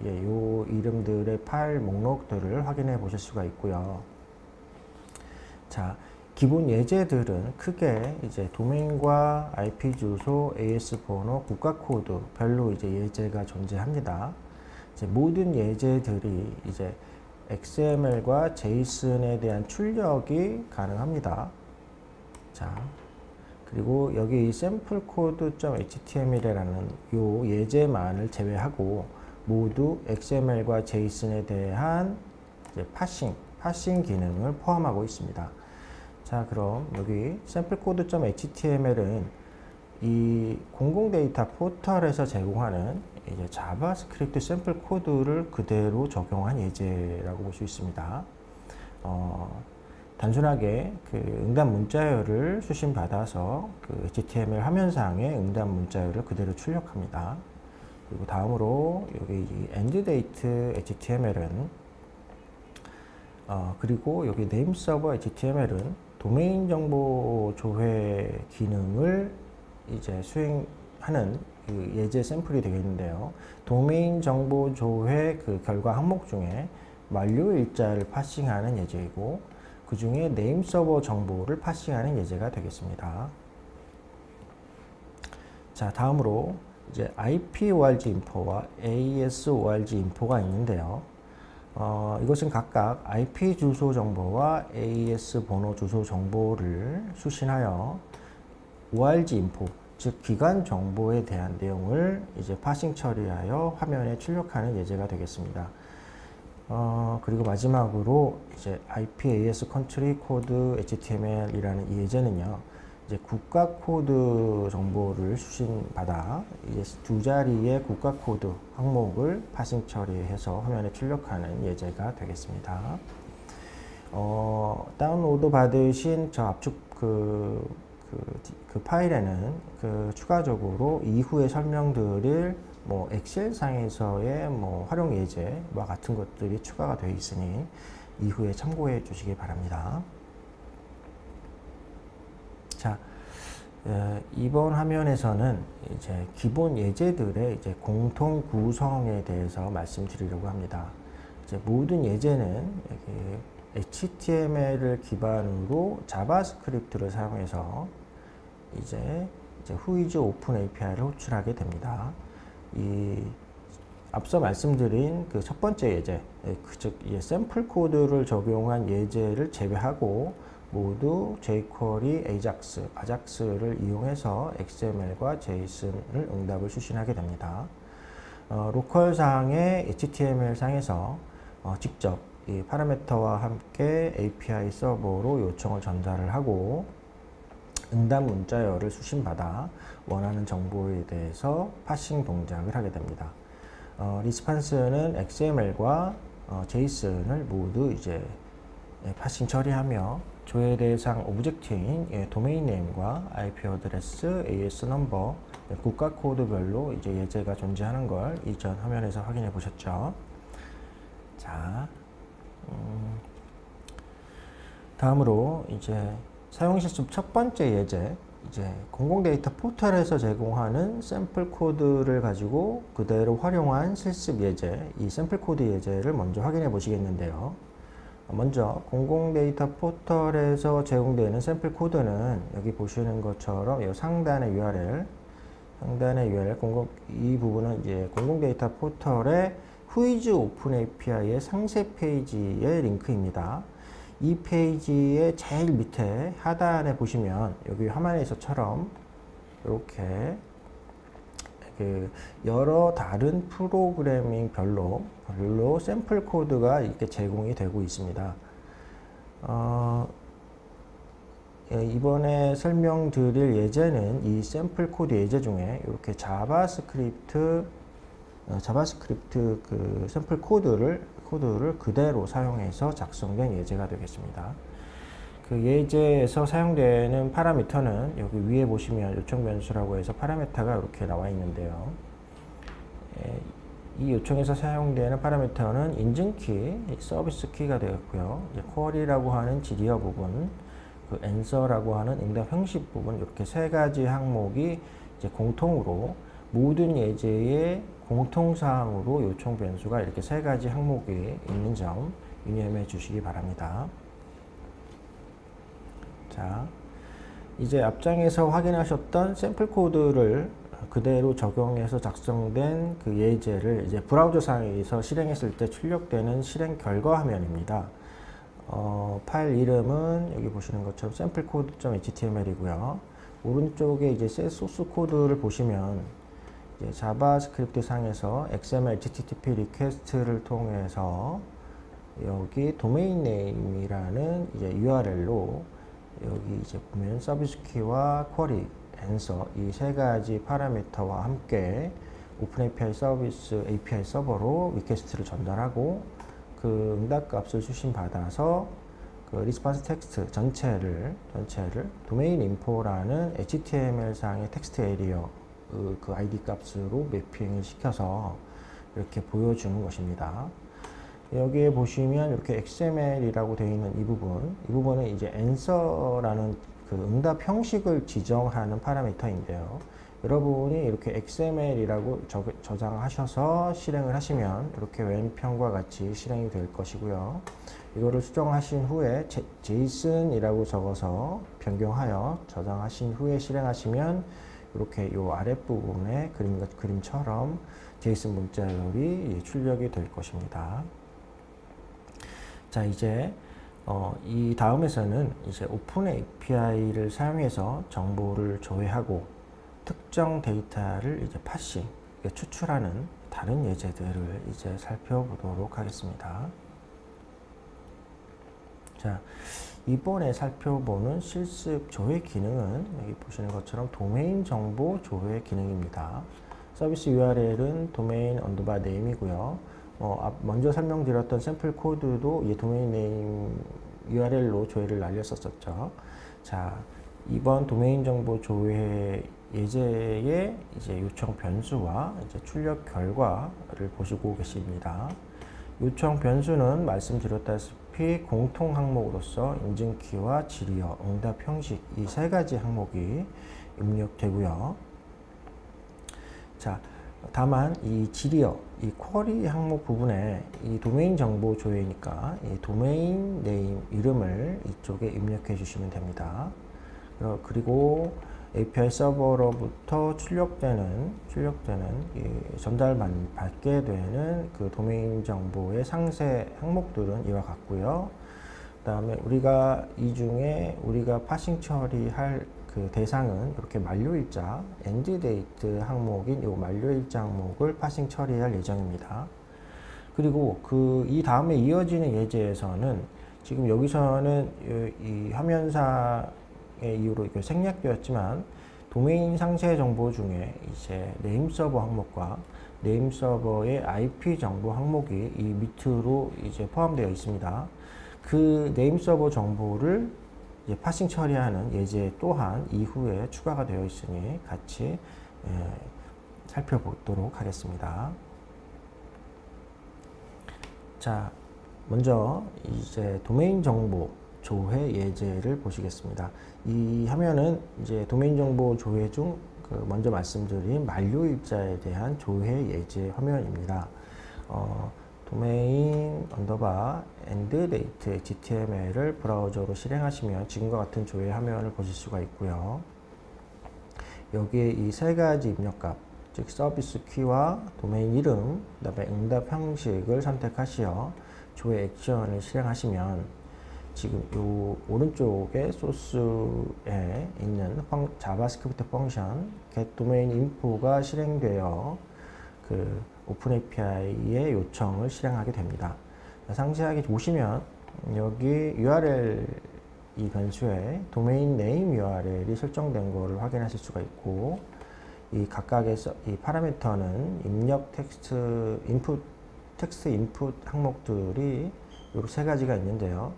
요 이름들의 파일 목록들을 확인해 보실 수가 있고요. 자, 기본 예제들은 크게 이제 도메인과 IP 주소, AS 번호, 국가 코드 별로 이제 예제가 존재합니다. 이제 모든 예제들이 이제 XML과 JSON에 대한 출력이 가능합니다. 자, 그리고 여기 이 샘플 코드.html이라는 요 예제만을 제외하고 모두 XML과 JSON에 대한 이제 파싱 기능을 포함하고 있습니다. 자, 그럼 여기 샘플 코드.html은 이 공공 데이터 포털에서 제공하는 이제 자바스크립트 샘플 코드를 그대로 적용한 예제라고 볼 수 있습니다. 단순하게 그 응답 문자열을 수신받아서 그 HTML 화면상의 응답 문자열을 그대로 출력합니다. 그리고 다음으로 여기 이 endDate HTML은 그리고 여기 name server HTML은 도메인 정보 조회 기능을 이제 수행하는 그 예제 샘플이 되겠는데요. 도메인 정보 조회 그 결과 항목 중에 만료 일자를 파싱하는 예제이고, 그 중에 name server 정보를 파싱하는 예제가 되겠습니다. 자, 다음으로 이제 IP org 인포와 AS org 인포가 있는데요. 이것은 각각 IP 주소 정보와 AS 번호 주소 정보를 수신하여 org 인포, 즉 기간 정보에 대한 내용을 이제 파싱 처리하여 화면에 출력하는 예제가 되겠습니다. 그리고 마지막으로 이제 IPAS Country Code HTML이라는 이 예제는요, 이제 국가 코드 정보를 수신받아 이제 두 자리의 국가 코드 항목을 파싱 처리해서 화면에 출력하는 예제가 되겠습니다. 다운로드 받으신 저 압축 그 파일에는 추가적으로 이후에 설명드릴 뭐 엑셀 상에서의 뭐 활용 예제와 같은 것들이 추가가 되어 있으니 이후에 참고해 주시기 바랍니다. 자, 이번 화면에서는 이제 기본 예제들의 이제 공통 구성에 대해서 말씀드리려고 합니다. 이제 모든 예제는 여기 HTML을 기반으로 자바스크립트를 사용해서 이제 후이즈 오픈 API를 호출하게 됩니다. 앞서 말씀드린 그 첫 번째 예제, 즉 샘플 코드를 적용한 예제를 제외하고 모두 jQuery, AJAX를 이용해서 XML과 JSON을 응답을 수신하게 됩니다. 로컬 상의 HTML 상에서 직접 이 파라미터와 함께 API 서버로 요청을 전달을 하고 응답 문자열을 수신받아 원하는 정보에 대해서 파싱 동작을 하게 됩니다. 리스판스는 XML과 JSON을 모두 이제 파싱 처리하며 조회 대상 오브젝트인 도메인 네임과 IP 어드레스, AS 넘버, 국가 코드별로 이제 예제가 존재하는 걸 이전 화면에서 확인해 보셨죠. 자, 다음으로 이제 사용 실습 첫 번째 예제, 이제 공공데이터 포털에서 제공하는 샘플 코드를 가지고 그대로 활용한 실습 예제, 이 샘플 코드 예제를 먼저 확인해 보시겠는데요. 먼저 공공데이터 포털에서 제공되는 샘플 코드는 여기 보시는 것처럼 이 상단의 URL, 이 부분은 이제 공공데이터 포털의 후이즈 오픈 API의 상세 페이지의 링크입니다. 이 페이지의 제일 밑에 하단에 보시면 여기 화면에서처럼 이렇게 여러 다른 프로그래밍 별로 샘플 코드가 이렇게 제공이 되고 있습니다. 이번에 설명드릴 예제는 이 샘플 코드 예제 중에 이렇게 자바스크립트 그 샘플 코드를 그대로 사용해서 작성된 예제가 되겠습니다. 그 예제에서 사용되는 파라미터는 여기 위에 보시면 요청 변수라고 해서 파라미터가 이렇게 나와 있는데요. 이 요청에서 사용되는 파라미터는 인증키, 서비스 키가 되었고요. 쿼리라고 하는 지리어 부분, 그 answer라고 하는 응답 형식 부분, 이렇게 세 가지 항목이 이제 공통으로 모든 예제의 공통사항으로 요청 변수가 이렇게 세 가지 항목이 있는 점 유념해 주시기 바랍니다. 자, 이제 앞장에서 확인하셨던 샘플 코드를 그대로 적용해서 작성된 그 예제를 이제 브라우저 상에서 실행했을 때 출력되는 실행 결과 화면입니다. 파일 이름은 여기 보시는 것처럼 samplecode.html이고요. 오른쪽에 이제 소스 코드를 보시면 이제 자바스크립트 상에서 XML HTTP 리퀘스트를 통해서 여기 도메인 네임이라는 이제 URL로 여기 이제 보면 서비스 키와 쿼리, answer 이 세 가지 파라미터와 함께 오픈 API 서비스 API 서버로 리퀘스트를 전달하고 그 응답 값을 수신 받아서 그 리스폰스 텍스트 전체를 도메인 인포라는 HTML 상의 텍스트 에리어 그 ID 값으로 매핑을 시켜서 이렇게 보여주는 것입니다. 여기에 보시면 이렇게 XML이라고 되어 있는 이 부분은 이제 answer라는 그 응답 형식을 지정하는 파라미터인데요. 여러분이 이렇게 XML이라고 저장하셔서 실행을 하시면 이렇게 왼편과 같이 실행이 될 것이고요. 이거를 수정하신 후에 JSON이라고 적어서 변경하여 저장하신 후에 실행하시면 이렇게 요 아랫부분에 그림처럼 JSON 문자열이 출력이 될 것입니다. 자, 이제 이 다음에서는 이제 오픈 API를 사용해서 정보를 조회하고 특정 데이터를 이제 파싱, 추출하는 다른 예제들을 이제 살펴보도록 하겠습니다. 자, 이번에 살펴보는 실습 조회 기능은 여기 보시는 것처럼 도메인 정보 조회 기능입니다. 서비스 URL은 도메인 언더바 네임이고요. 먼저 설명드렸던 샘플 코드도 이 도메인 네임 URL로 조회를 날렸었죠. 자, 이번 도메인 정보 조회 예제의 이제 요청 변수와 이제 출력 결과를 보시고 계십니다. 요청 변수는 말씀드렸다시피 공통 항목으로서 인증키와 지리어, 응답 형식 이 세 가지 항목이 입력되고요. 자, 다만 이 지리어, 이 쿼리 항목 부분에 이 도메인 정보 조회니까 이 도메인 네임 이름을 이쪽에 입력해 주시면 됩니다. 그리고 API 서버로부터 출력되는 전달받게 되는 그 도메인 정보의 상세 항목들은 이와 같고요. 그 다음에 우리가 이 중에 우리가 파싱 처리할 그 대상은 이렇게 만료일자, end date 항목인 이 만료일자 항목을 파싱 처리할 예정입니다. 그리고 이 다음에 이어지는 예제에서는 지금 여기서는 이 화면상의 이유로 이렇게 생략되었지만 도메인 상세 정보 중에 이제 네임 서버 항목과 네임 서버의 IP 정보 항목이 이 밑으로 이제 포함되어 있습니다. 그 네임 서버 정보를 이제 파싱 처리하는 예제 또한 이후에 추가가 되어 있으니 같이 살펴보도록 하겠습니다. 자, 먼저 이제 도메인 정보 조회 예제를 보시겠습니다. 이 화면은 이제 도메인 정보 조회 중 먼저 말씀드린 만료일자에 대한 조회 예제 화면입니다. 도메인 언더바 end date GTML을 브라우저로 실행하시면 지금과 같은 조회 화면을 보실 수가 있고요. 여기에 이 세 가지 입력값, 즉 서비스 키와 도메인 이름, 그다음에 응답 형식을 선택하시어 조회 액션을 실행하시면 지금 이 오른쪽에 소스에 있는 자바스크립트 펑션 getDomainInfo가 실행되어 그 오픈API의 요청을 실행하게 됩니다. 상세하게 보시면 여기 URL 이 변수에 도메인 네임 URL이 설정된 것을 확인하실 수가 있고, 이 각각의 이 파라미터는 입력 텍스트 인풋 항목들이 이 세 가지가 있는데요.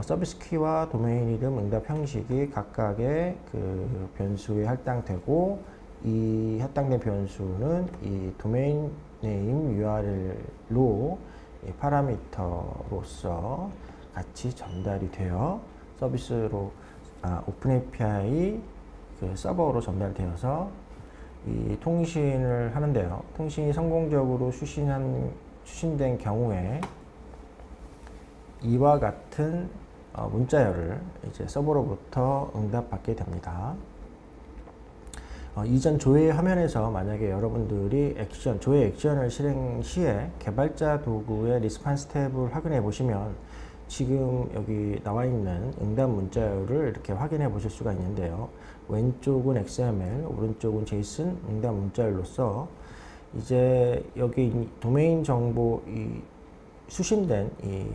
서비스 키와 도메인 이름, 응답 형식이 각각의 그 변수에 할당되고, 이 할당된 변수는 이 도메인 네임 URL로 이 파라미터로서 같이 전달이 되어 서비스로 오픈 API 그 서버로 전달되어서 이 통신을 하는데요. 통신이 성공적으로 수신된 경우에 이와 같은 문자열을 이제 서버로부터 응답받게 됩니다. 이전 조회 화면에서 만약에 여러분들이 조회 액션을 실행 시에 개발자 도구의 리스판스 탭을 확인해 보시면 지금 여기 나와 있는 응답 문자열을 이렇게 확인해 보실 수가 있는데요. 왼쪽은 XML, 오른쪽은 JSON 응답 문자열로서 이제 여기 도메인 정보, 수신된 이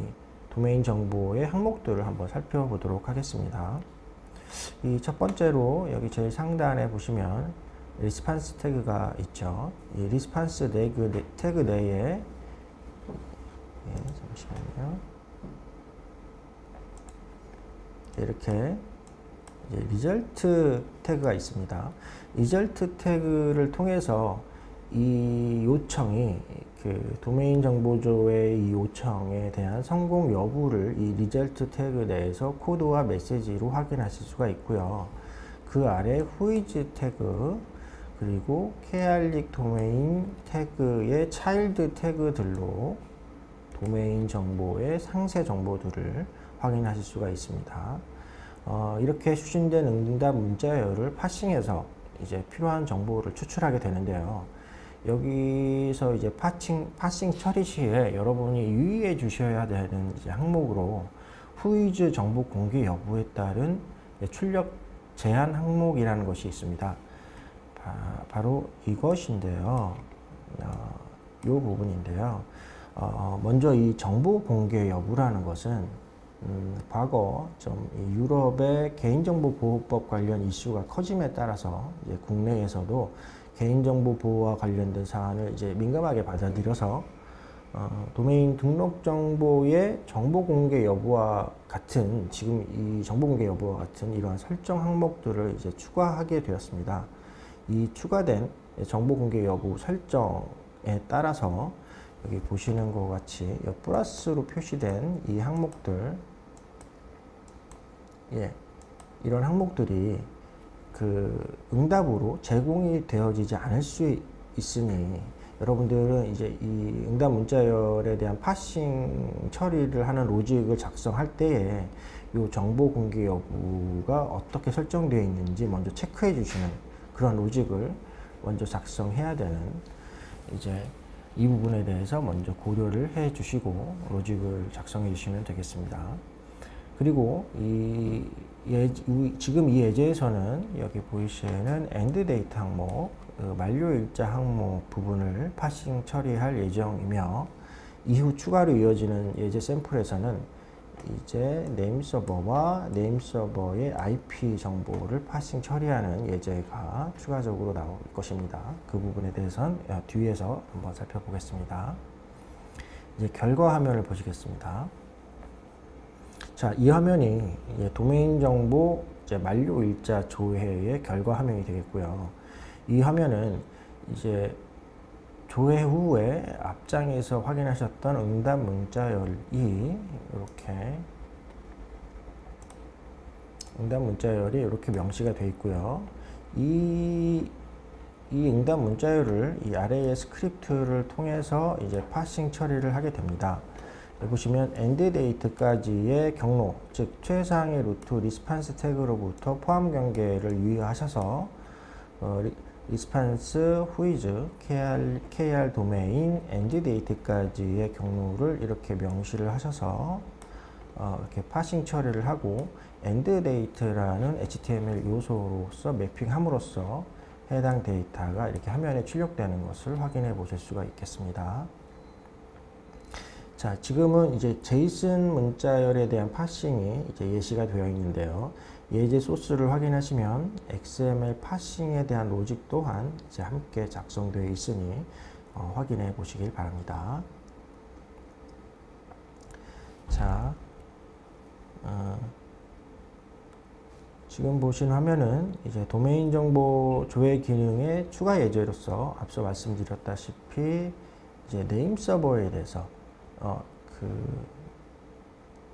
도메인 정보의 항목들을 한번 살펴보도록 하겠습니다. 이 첫 번째로 여기 제일 상단에 보시면 리스판스 태그가 있죠. 이 리스판스 태그 내에 잠시만요. 이렇게 이제 리절트 태그가 있습니다. 리절트 태그를 통해서 이 요청이 그 도메인 정보조의 이 요청에 대한 성공 여부를 이 리절트 태그 내에서 코드와 메시지로 확인하실 수가 있고요. 그 아래 whois 태그 그리고 krlik 도메인 태그의 차일드 태그들로 도메인 정보의 상세 정보들을 확인하실 수가 있습니다. 이렇게 수신된 응답 문자열을 파싱해서 이제 필요한 정보를 추출하게 되는데요. 여기서 이제 파싱 처리 시에 여러분이 유의해 주셔야 되는 이제 항목으로 whois 정보 공개 여부에 따른 출력 제한 항목이라는 것이 있습니다. 바로 이것인데요. 이 부분인데요. 먼저 이 정보 공개 여부라는 것은 과거 좀 유럽의 개인정보보호법 관련 이슈가 커짐에 따라서 이제 국내에서도 개인정보 보호와 관련된 사안을 이제 민감하게 받아들여서 도메인 등록 정보의 정보 공개 여부와 같은 지금 이 정보 공개 여부와 같은 이러한 설정 항목들을 이제 추가하게 되었습니다. 이 추가된 정보 공개 여부 설정에 따라서 여기 보시는 것 같이 플러스로 표시된 이 항목들, 이런 항목들이 그 응답으로 제공이 되어지지 않을 수 있으니 여러분들은 이제 이 응답 문자열에 대한 파싱 처리를 하는 로직을 작성할 때에 이 정보 공개 여부가 어떻게 설정되어 있는지 먼저 체크해 주시는 그런 로직을 먼저 작성해야 되는, 이제 이 부분에 대해서 먼저 고려를 해 주시고 로직을 작성해 주시면 되겠습니다. 그리고 지금 이 예제에서는 여기 보이시는 end date 항목, 만료일자 항목 부분을 파싱 처리할 예정이며, 이후 추가로 이어지는 예제 샘플에서는 이제 네임 서버와 네임 서버의 IP 정보를 파싱 처리하는 예제가 추가적으로 나올 것입니다. 그 부분에 대해서는 뒤에서 한번 살펴보겠습니다. 이제 결과 화면을 보시겠습니다. 자, 이 화면이 도메인 정보 이제 만료일자 조회의 결과 화면이 되겠고요. 이 화면은 이제 조회 후에 앞장에서 확인하셨던 응답 문자열이 이렇게 명시가 되어 있고요. 이 응답 문자열을 이 아래의 스크립트를 통해서 이제 파싱 처리를 하게 됩니다. 여기 보시면 end date까지의 경로, 즉 최상의 루트 리스판스 태그로부터 포함 경계를 유의하셔서 리스판스 whois kr 도메인 end date까지의 경로를 이렇게 명시를 하셔서 이렇게 파싱 처리를 하고 end date라는 HTML 요소로서 매핑함으로써 해당 데이터가 이렇게 화면에 출력되는 것을 확인해 보실 수가 있겠습니다. 자, 지금은 이제 제이슨 문자열에 대한 파싱이 이제 예시가 되어 있는데요. 예제 소스를 확인하시면 XML 파싱에 대한 로직 또한 이제 함께 작성되어 있으니 확인해 보시길 바랍니다. 자, 지금 보신 화면은 이제 도메인 정보 조회 기능의 추가 예제로서 앞서 말씀드렸다시피 이제 네임 서버에 대해서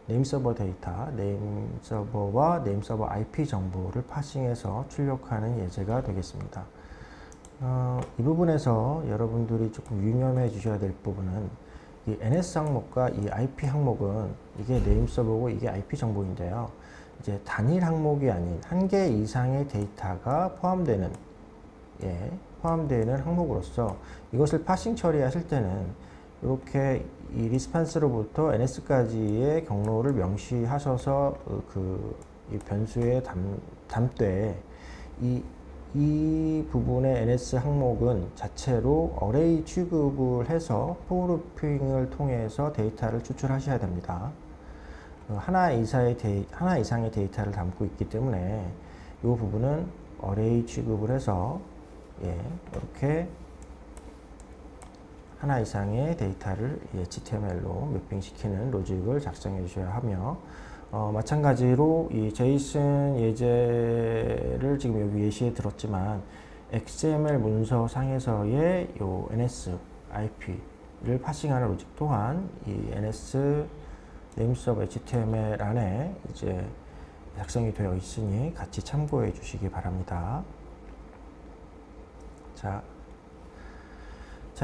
네임 서버 데이터, 네임 서버와 네임 서버 IP 정보를 파싱해서 출력하는 예제가 되겠습니다. 이 부분에서 여러분들이 조금 유념해 주셔야 될 부분은 이 NS 항목과 이 IP 항목은 이게 네임 서버고 이게 IP 정보인데요. 이제 단일 항목이 아닌 한 개 이상의 데이터가 포함되는 항목으로서 이것을 파싱 처리하실 때는 이렇게 이 리스판스로부터 NS까지의 경로를 명시하셔서 이 변수에 담되 이 부분의 NS 항목은 자체로 어레이 취급을 해서 포그루핑을 통해서 데이터를 추출하셔야 됩니다. 하나 이상의 데이터를 담고 있기 때문에 이 부분은 어레이 취급을 해서 이렇게 하나 이상의 데이터를 HTML로 매핑시키는 로직을 작성해 주셔야 하며, 마찬가지로 이 제이슨 예제를 지금 여기 예시에 들었지만 XML 문서 상에서의 요 NS IP를 파싱하는 로직 또한 이 NS 네임서버 HTML 안에 이제 작성이 되어 있으니 같이 참고해 주시기 바랍니다. 자,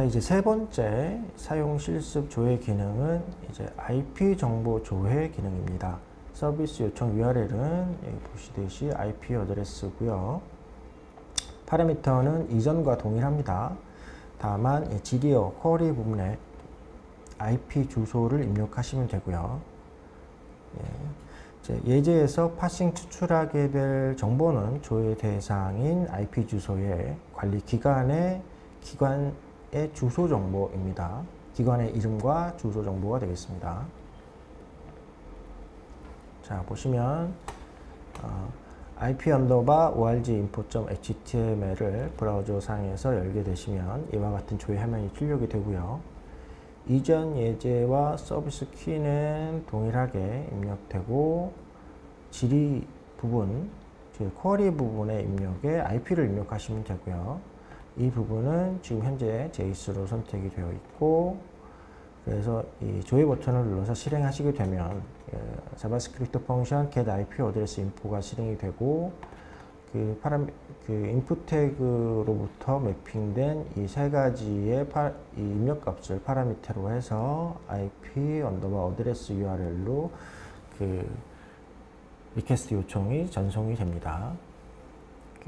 이제 세 번째 사용 실습 조회 기능은 이제 IP 정보 조회 기능입니다. 서비스 요청 URL은 여기 보시듯이 IP 어드레스고요. 파라미터는 이전과 동일합니다. 다만 GDO 쿼리 부분에 IP 주소를 입력하시면 되고요. 예제에서 파싱 추출하게 될 정보는 조회 대상인 IP 주소에 관리 기관의 주소 정보입니다. 기관의 이름과 주소 정보가 되겠습니다. 자, 보시면 ip_org.info.html을 브라우저 상에서 열게 되시면 이와 같은 조회 화면이 출력이 되고요. 이전 예제와 서비스 키는 동일하게 입력되고 지리 부분, 즉 쿼리 부분의 입력에 IP를 입력하시면 되고요. 이 부분은 지금 현재 제이스로 선택이 되어 있고, 그래서 이 조회 버튼을 눌러서 실행하시게 되면 자바스크립트 펑션 get IP 어드레스 인포가 실행이 되고, 그 인풋 태그로부터 매핑된 이 세 가지의 이 입력 값을 파라미터로 해서 IP 어드레스 URL로 그 리퀘스트 요청이 전송이 됩니다.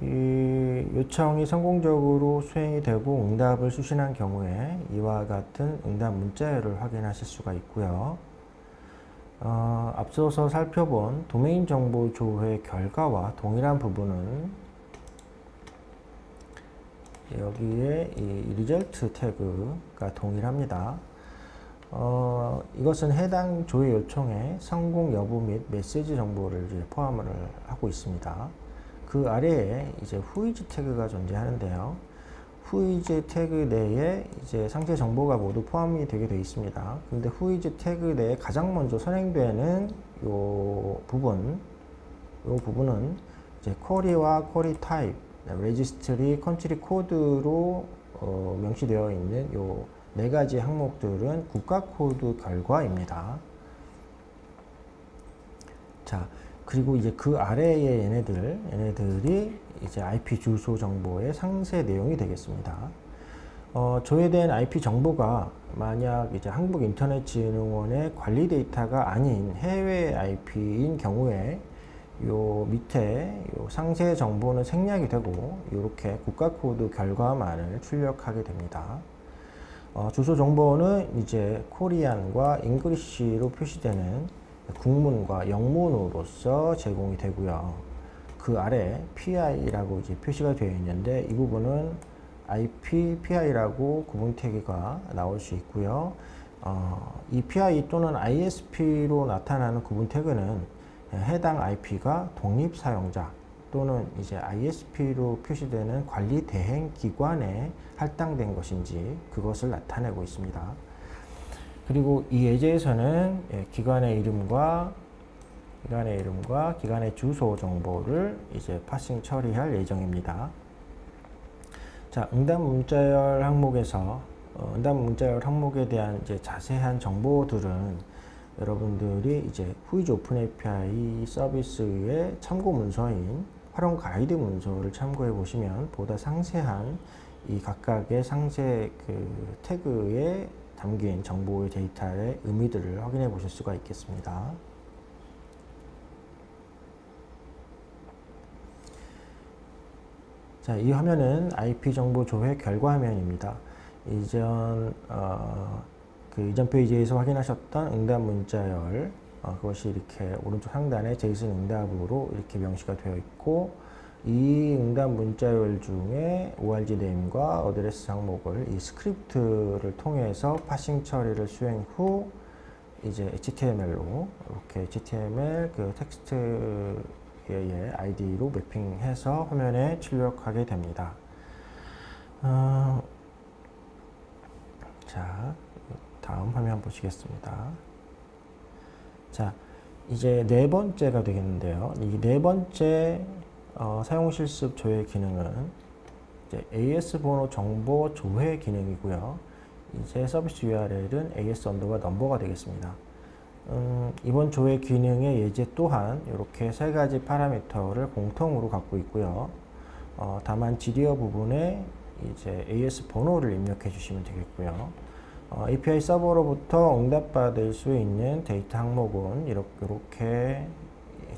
요청이 성공적으로 수행이 되고 응답을 수신한 경우에 이와 같은 응답 문자열을 확인하실 수가 있고요. 앞서서 살펴본 도메인 정보 조회 결과와 동일한 부분은 여기에 이 result 태그가 동일합니다. 이것은 해당 조회 요청의 성공 여부 및 메시지 정보를 이제 포함을 하고 있습니다. 그 아래에 이제 whois 태그가 존재하는데요. whois 태그 내에 이제 상세 정보가 모두 포함이 되게 되어 있습니다. 근데 whois 태그 내에 가장 먼저 선행되는 요 부분은 이제 쿼리와 쿼리 타입, 레지스트리, 컨트리 코드로 명시되어 있는 요 네 가지 항목들은 국가 코드 결과입니다. 자, 그리고 이제 그 아래의 얘네들이 이제 IP 주소 정보의 상세 내용이 되겠습니다. 조회된 IP 정보가 만약 이제 한국인터넷진흥원의 관리 데이터가 아닌 해외 IP인 경우에 요 밑에 요 상세 정보는 생략이 되고 이렇게 국가 코드 결과만을 출력하게 됩니다. 주소 정보는 이제 코리안과 잉글리시로 표시되는 국문과 영문으로서 제공이 되고요. 그 아래 PI라고 이제 표시가 되어 있는데 이 부분은 IP, PI라고 구분 태그가 나올 수 있고요. 이 PI 또는 ISP로 나타나는 구분 태그는 해당 IP가 독립 사용자 또는 이제 ISP로 표시되는 관리 대행 기관에 할당된 것인지 그것을 나타내고 있습니다. 그리고 이 예제에서는 기관의 이름과 기관의 주소 정보를 이제 파싱 처리할 예정입니다. 자, 응답 문자열 항목에서 응답 문자열 항목에 대한 이제 자세한 정보들은 여러분들이 이제 whois 오픈 API 서비스의 참고 문서인 활용 가이드 문서를 참고해 보시면 보다 상세한 이 각각의 상세 태그에 담긴 정보의 데이터의 의미들을 확인해 보실 수가 있겠습니다. 자, 이 화면은 IP 정보 조회 결과 화면입니다. 이전 페이지에서 확인하셨던 응답 문자열 그것이 이렇게 오른쪽 상단에 제이슨 응답으로 이렇게 명시가 되어 있고, 이 응답 문자열 중에 org name과 어드레스 항목을 이 스크립트를 통해서 파싱 처리를 수행 후 이제 HTML로 이렇게 HTML 그 텍스트의 ID로 매핑해서 화면에 출력하게 됩니다. 자, 다음 화면 보시겠습니다. 자, 이제 네 번째가 되겠는데요. 이 네 번째 사용 실습 조회 기능은 이제 AS 번호 정보 조회 기능이고요. 이제 서비스 URL은 AS_number가 되겠습니다. 이번 조회 기능의 예제 또한 이렇게 세 가지 파라미터를 공통으로 갖고 있고요. 다만 지리어 부분에 이제 AS 번호를 입력해 주시면 되겠고요. API 서버로부터 응답받을 수 있는 데이터 항목은 이렇게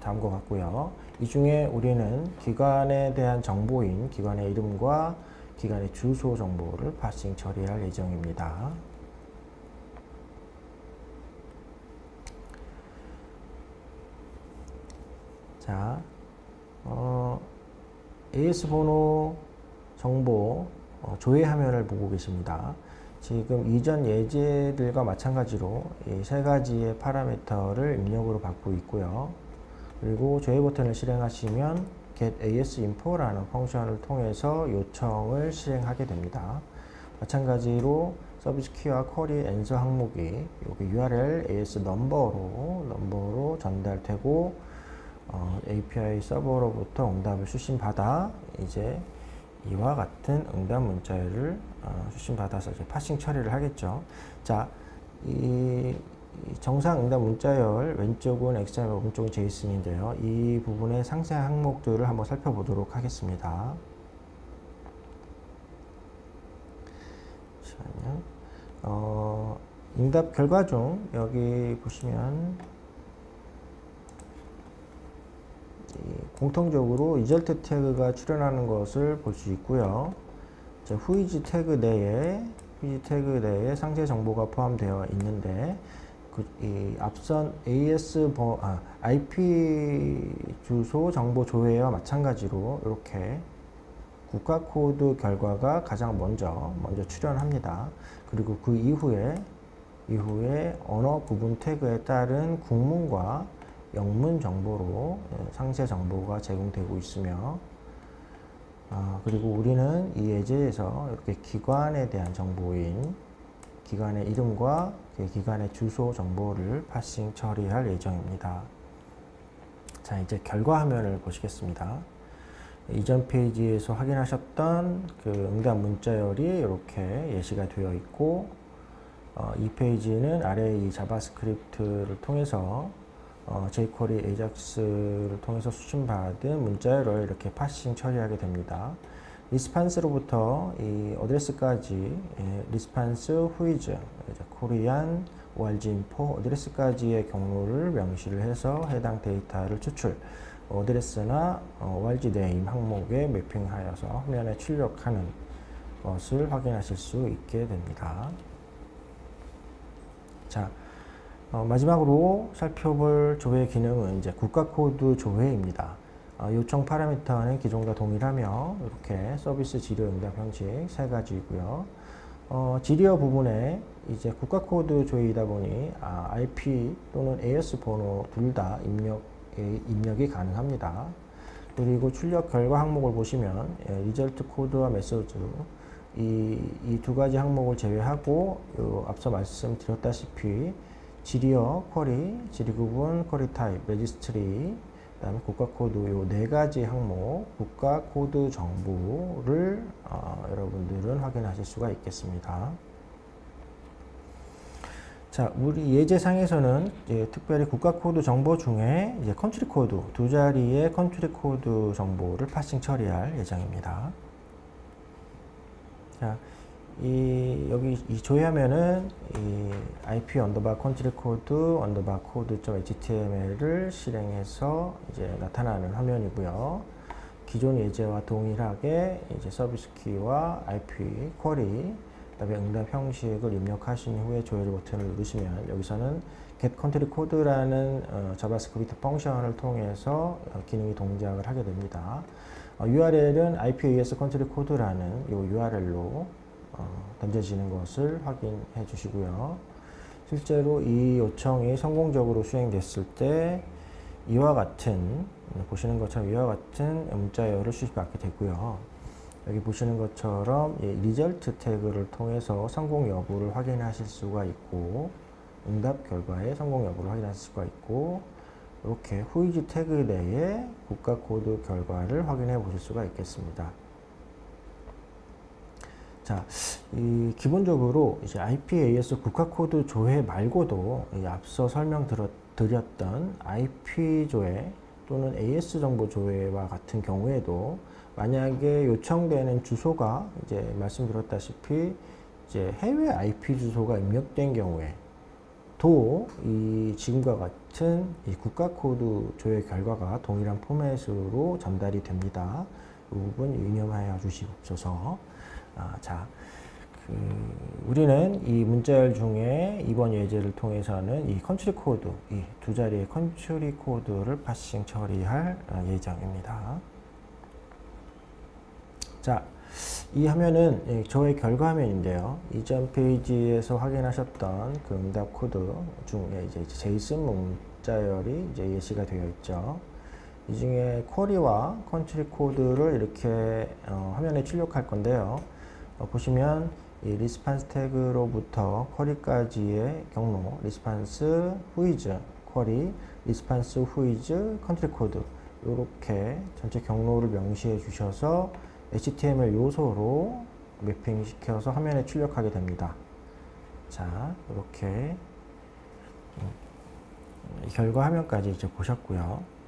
다음과 같고요. 이 중에 우리는 기관에 대한 정보인 기관의 이름과 기관의 주소 정보를 파싱 처리할 예정입니다. 자, AS 번호 정보 조회 화면을 보고 계십니다. 지금 이전 예제들과 마찬가지로 이 세 가지의 파라미터를 입력으로 받고 있고요. 그리고 조회 버튼을 실행하시면 get as info라는 펑션을 통해서 요청을 실행하게 됩니다. 마찬가지로 서비스 키와 쿼리 앤서 항목이 여기 URL as 넘버로 전달되고 API 서버로부터 응답을 수신받아 이제 이와 같은 응답 문자를 수신받아서 이제 파싱 처리를 하겠죠. 자, 이 정상 응답 문자열 왼쪽은 XML, 오른쪽은 JSON인데요. 이 부분의 상세한 항목들을 한번 살펴보도록 하겠습니다. 잠시만요. 응답 결과 중 여기 보시면 공통적으로 리절트 태그가 출현하는 것을 볼 수 있고요. 후이지 태그 내에 상세 정보가 포함되어 있는데 이 앞선 IP 주소 정보 조회와 마찬가지로 이렇게 국가 코드 결과가 가장 먼저 출현합니다. 그리고 그 이후에 언어 구분 태그에 따른 국문과 영문 정보로 상세 정보가 제공되고 있으며 그리고 우리는 이 예제에서 이렇게 기관에 대한 정보인 기관의 이름과 그 기관의 주소 정보를 파싱 처리할 예정입니다. 자, 이제 결과 화면을 보시겠습니다. 이전 페이지에서 확인하셨던 그 응답 문자열이 이렇게 예시가 되어 있고 이 페이지는 아래 이 자바스크립트를 통해서 jQuery AJAX를 통해서 수신받은 문자열을 이렇게 파싱 처리하게 됩니다. 리스판스로부터 이 어드레스까지 리스판스 후이즈 코리안 org info 어드레스까지의 경로를 명시를 해서 해당 데이터를 추출 어드레스나 org name 항목에 매핑하여서 화면에 출력하는 것을 확인하실 수 있게 됩니다. 자, 마지막으로 살펴볼 조회 기능은 이제 국가 코드 조회입니다. 요청 파라미터는 기존과 동일하며 이렇게 서비스 지리어 응답 형식 세 가지이고요. 지리어 부분에 이제 국가 코드 조회이다 보니 IP 또는 AS 번호 둘 다 입력이 가능합니다. 그리고 출력 결과 항목을 보시면 리절트 코드와 메시지 이 두 가지 항목을 제외하고 앞서 말씀드렸다시피 지리어, 쿼리, 지리 구분, 쿼리 타입, 레지스트리, 그 다음에 국가 코드 요 네 가지 항목 국가 코드 정보를 여러분들은 확인하실 수가 있겠습니다. 자, 우리 예제상에서는 특별히 국가 코드 정보 중에 이제 컨트리 코드 두 자리의 컨트리 코드 정보를 파싱 처리할 예정입니다. 자, 여기 조회하면은 이 IP 언더바 컨트리 코드 언더바 코드.html을 실행해서 이제 나타나는 화면이고요. 기존 예제와 동일하게 이제 서비스 키와 IP 쿼리 그다음에 응답 형식을 입력하신 후에 조회 버튼을 누르시면 여기서는 get country code라는 자바스크립트 펑션을 통해서 기능이 동작을 하게 됩니다. URL은 IPAS country code라는 이 URL로 던져지는 것을 확인해 주시고요. 실제로 이 요청이 성공적으로 수행됐을 때 이와 같은 보시는 것처럼 이와 같은 문자열을 수집받게 되고요. 여기 보시는 것처럼 리절트 태그를 통해서 성공 여부를 확인하실 수가 있고 응답 결과의 성공 여부를 확인하실 수가 있고 이렇게 후이지 태그 내에 국가 코드 결과를 확인해 보실 수가 있겠습니다. 자, 기본적으로 이제 IPAS 국가 코드 조회 말고도 앞서 설명드렸던 IP 조회 또는 AS 정보 조회와 같은 경우에도 만약에 요청되는 주소가 이제 말씀드렸다시피 이제 해외 IP 주소가 입력된 경우에 또 이 지금과 같은 이 국가 코드 조회 결과가 동일한 포맷으로 전달이 됩니다. 이 부분 유념하여 주시옵소서. 자, 우리는 이 문자열 중에 이번 예제를 통해서는 이 컨트리 코드, 이 두 자리의 컨트리 코드를 파싱 처리할 예정입니다. 자, 이 화면은 저의 결과 화면인데요. 이전 페이지에서 확인하셨던 그 응답 코드 중에 이제 제이슨 문자열이 이제 예시가 되어 있죠. 이 중에 쿼리와 컨트리 코드를 이렇게 화면에 출력할 건데요. 보시면 이 리스판스 태그로부터 쿼리까지의 경로, 리스판스 후이즈 쿼리, 리스판스 후이즈 컨트리 코드, 이렇게 전체 경로를 명시해 주셔서 HTML 요소로 매핑 시켜서 화면에 출력하게 됩니다. 자, 이렇게 결과 화면까지 이제 보셨고요.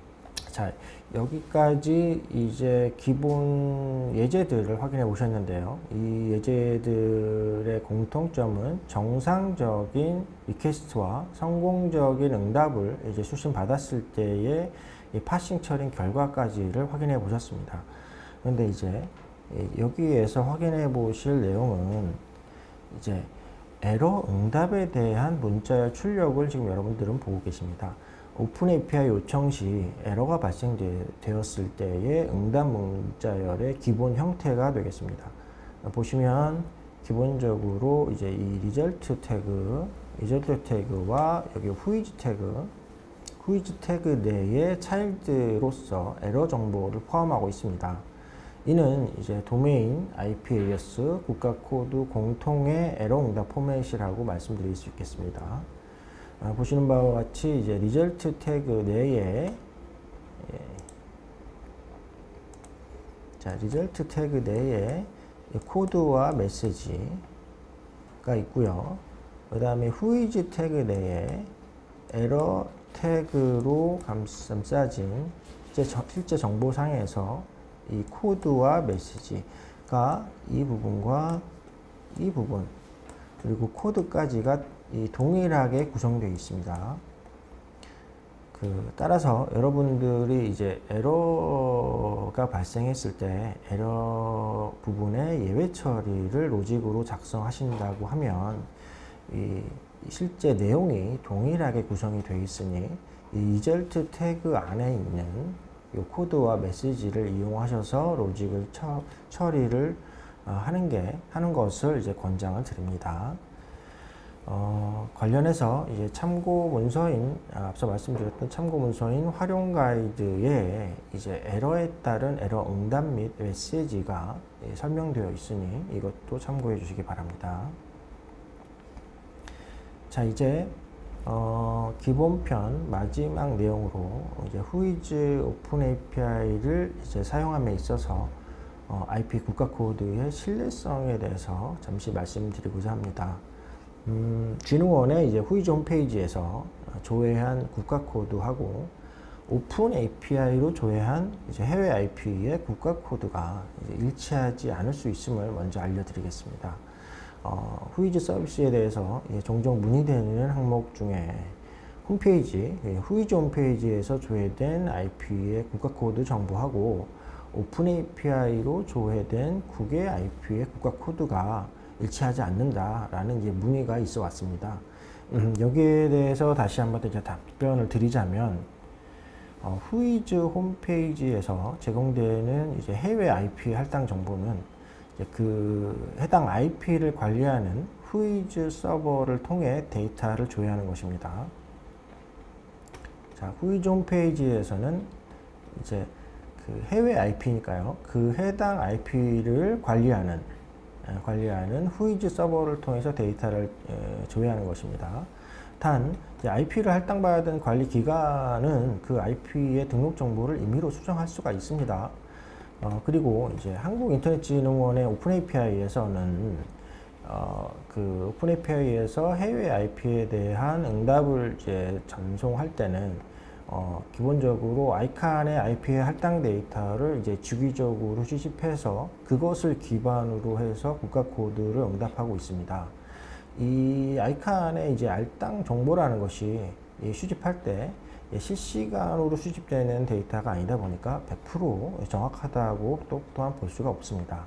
자, 여기까지 이제 기본 예제들을 확인해 보셨는데요. 이 예제들의 공통점은 정상적인 리퀘스트와 성공적인 응답을 이제 수신 받았을 때의 이 파싱 처리 결과까지를 확인해 보셨습니다. 그런데 이제 여기에서 확인해 보실 내용은 이제 에러 응답에 대한 문자열 출력을 지금 여러분들은 보고 계십니다. 오픈 API 요청 시 에러가 발생되었을 때의 응답 문자열의 기본 형태가 되겠습니다. 보시면 기본적으로 이제 이 리절트 태그와 여기 후이즈 태그 내에 차일드로서 에러 정보를 포함하고 있습니다. 이는 이제 도메인 IPAS 국가 코드 공통의 에러 응답 포맷이라고 말씀드릴 수 있겠습니다. 보시는 바와 같이 이제 리절트 태그 내에 리절트 태그 내에 코드와 메시지가 있고요. 그 다음에 후이즈 태그 내에 에러 태그로 감싸진 실제 정보상에서 이 코드와 메시지가 이 부분과 이 부분 그리고 코드까지가 동일하게 구성되어 있습니다. 따라서 여러분들이 이제 에러가 발생했을 때 에러 부분의 예외 처리를 로직으로 작성하신다고 하면 이 실제 내용이 동일하게 구성이 되어 있으니 이 리절트 태그 안에 있는 이 코드와 메시지를 이용하셔서 로직을 처리를 하는 것을 이제 권장을 드립니다. 관련해서 이제 참고 문서인 앞서 말씀드렸던 참고 문서인 활용 가이드에 이제 에러에 따른 에러 응답 및 메시지가 설명되어 있으니 이것도 참고해 주시기 바랍니다. 자, 이제 기본편 마지막 내용으로 이제 후이즈 오픈 API를 이제 사용함에 있어서 IP 국가 코드의 신뢰성에 대해서 잠시 말씀드리고자 합니다. 진흥원의 이제 후이즈 홈페이지에서 조회한 국가 코드하고 오픈 API로 조회한 이제 해외 IP의 국가 코드가 이제 일치하지 않을 수 있음을 먼저 알려드리겠습니다. 후이즈 서비스에 대해서 종종 문의되는 항목 중에 홈페이지, 후이즈 홈페이지에서 조회된 IP의 국가 코드 정보하고 오픈 API로 조회된 국외 IP의 국가 코드가 일치하지 않는다라는 이제 문의가 있어 왔습니다. 여기에 대해서 다시 한번 이제 답변을 드리자면, 후이즈 홈페이지에서 제공되는 이제 해외 IP 할당 정보는 이제 그 해당 IP를 관리하는 후이즈 서버를 통해 데이터를 조회하는 것입니다. 자, 후이즈 홈페이지에서는 이제 그 해외 IP니까요. 그 해당 IP를 관리하는 후이즈 서버를 통해서 데이터를 조회하는 것입니다. 단, IP를 할당받은 관리 기관은 그 IP의 등록 정보를 임의로 수정할 수가 있습니다. 그리고 이제 한국인터넷진흥원의 오픈 API에서는 그 오픈 API에서 해외 IP에 대한 응답을 이제 전송할 때는 기본적으로 아이칸의 IP의 할당 데이터를 이제 주기적으로 수집해서 그것을 기반으로 해서 국가 코드를 응답하고 있습니다. 이 아이칸의 이제 할당 정보라는 것이 수집할 때 실시간으로 수집되는 데이터가 아니다 보니까 100% 정확하다고 또한 볼 수가 없습니다.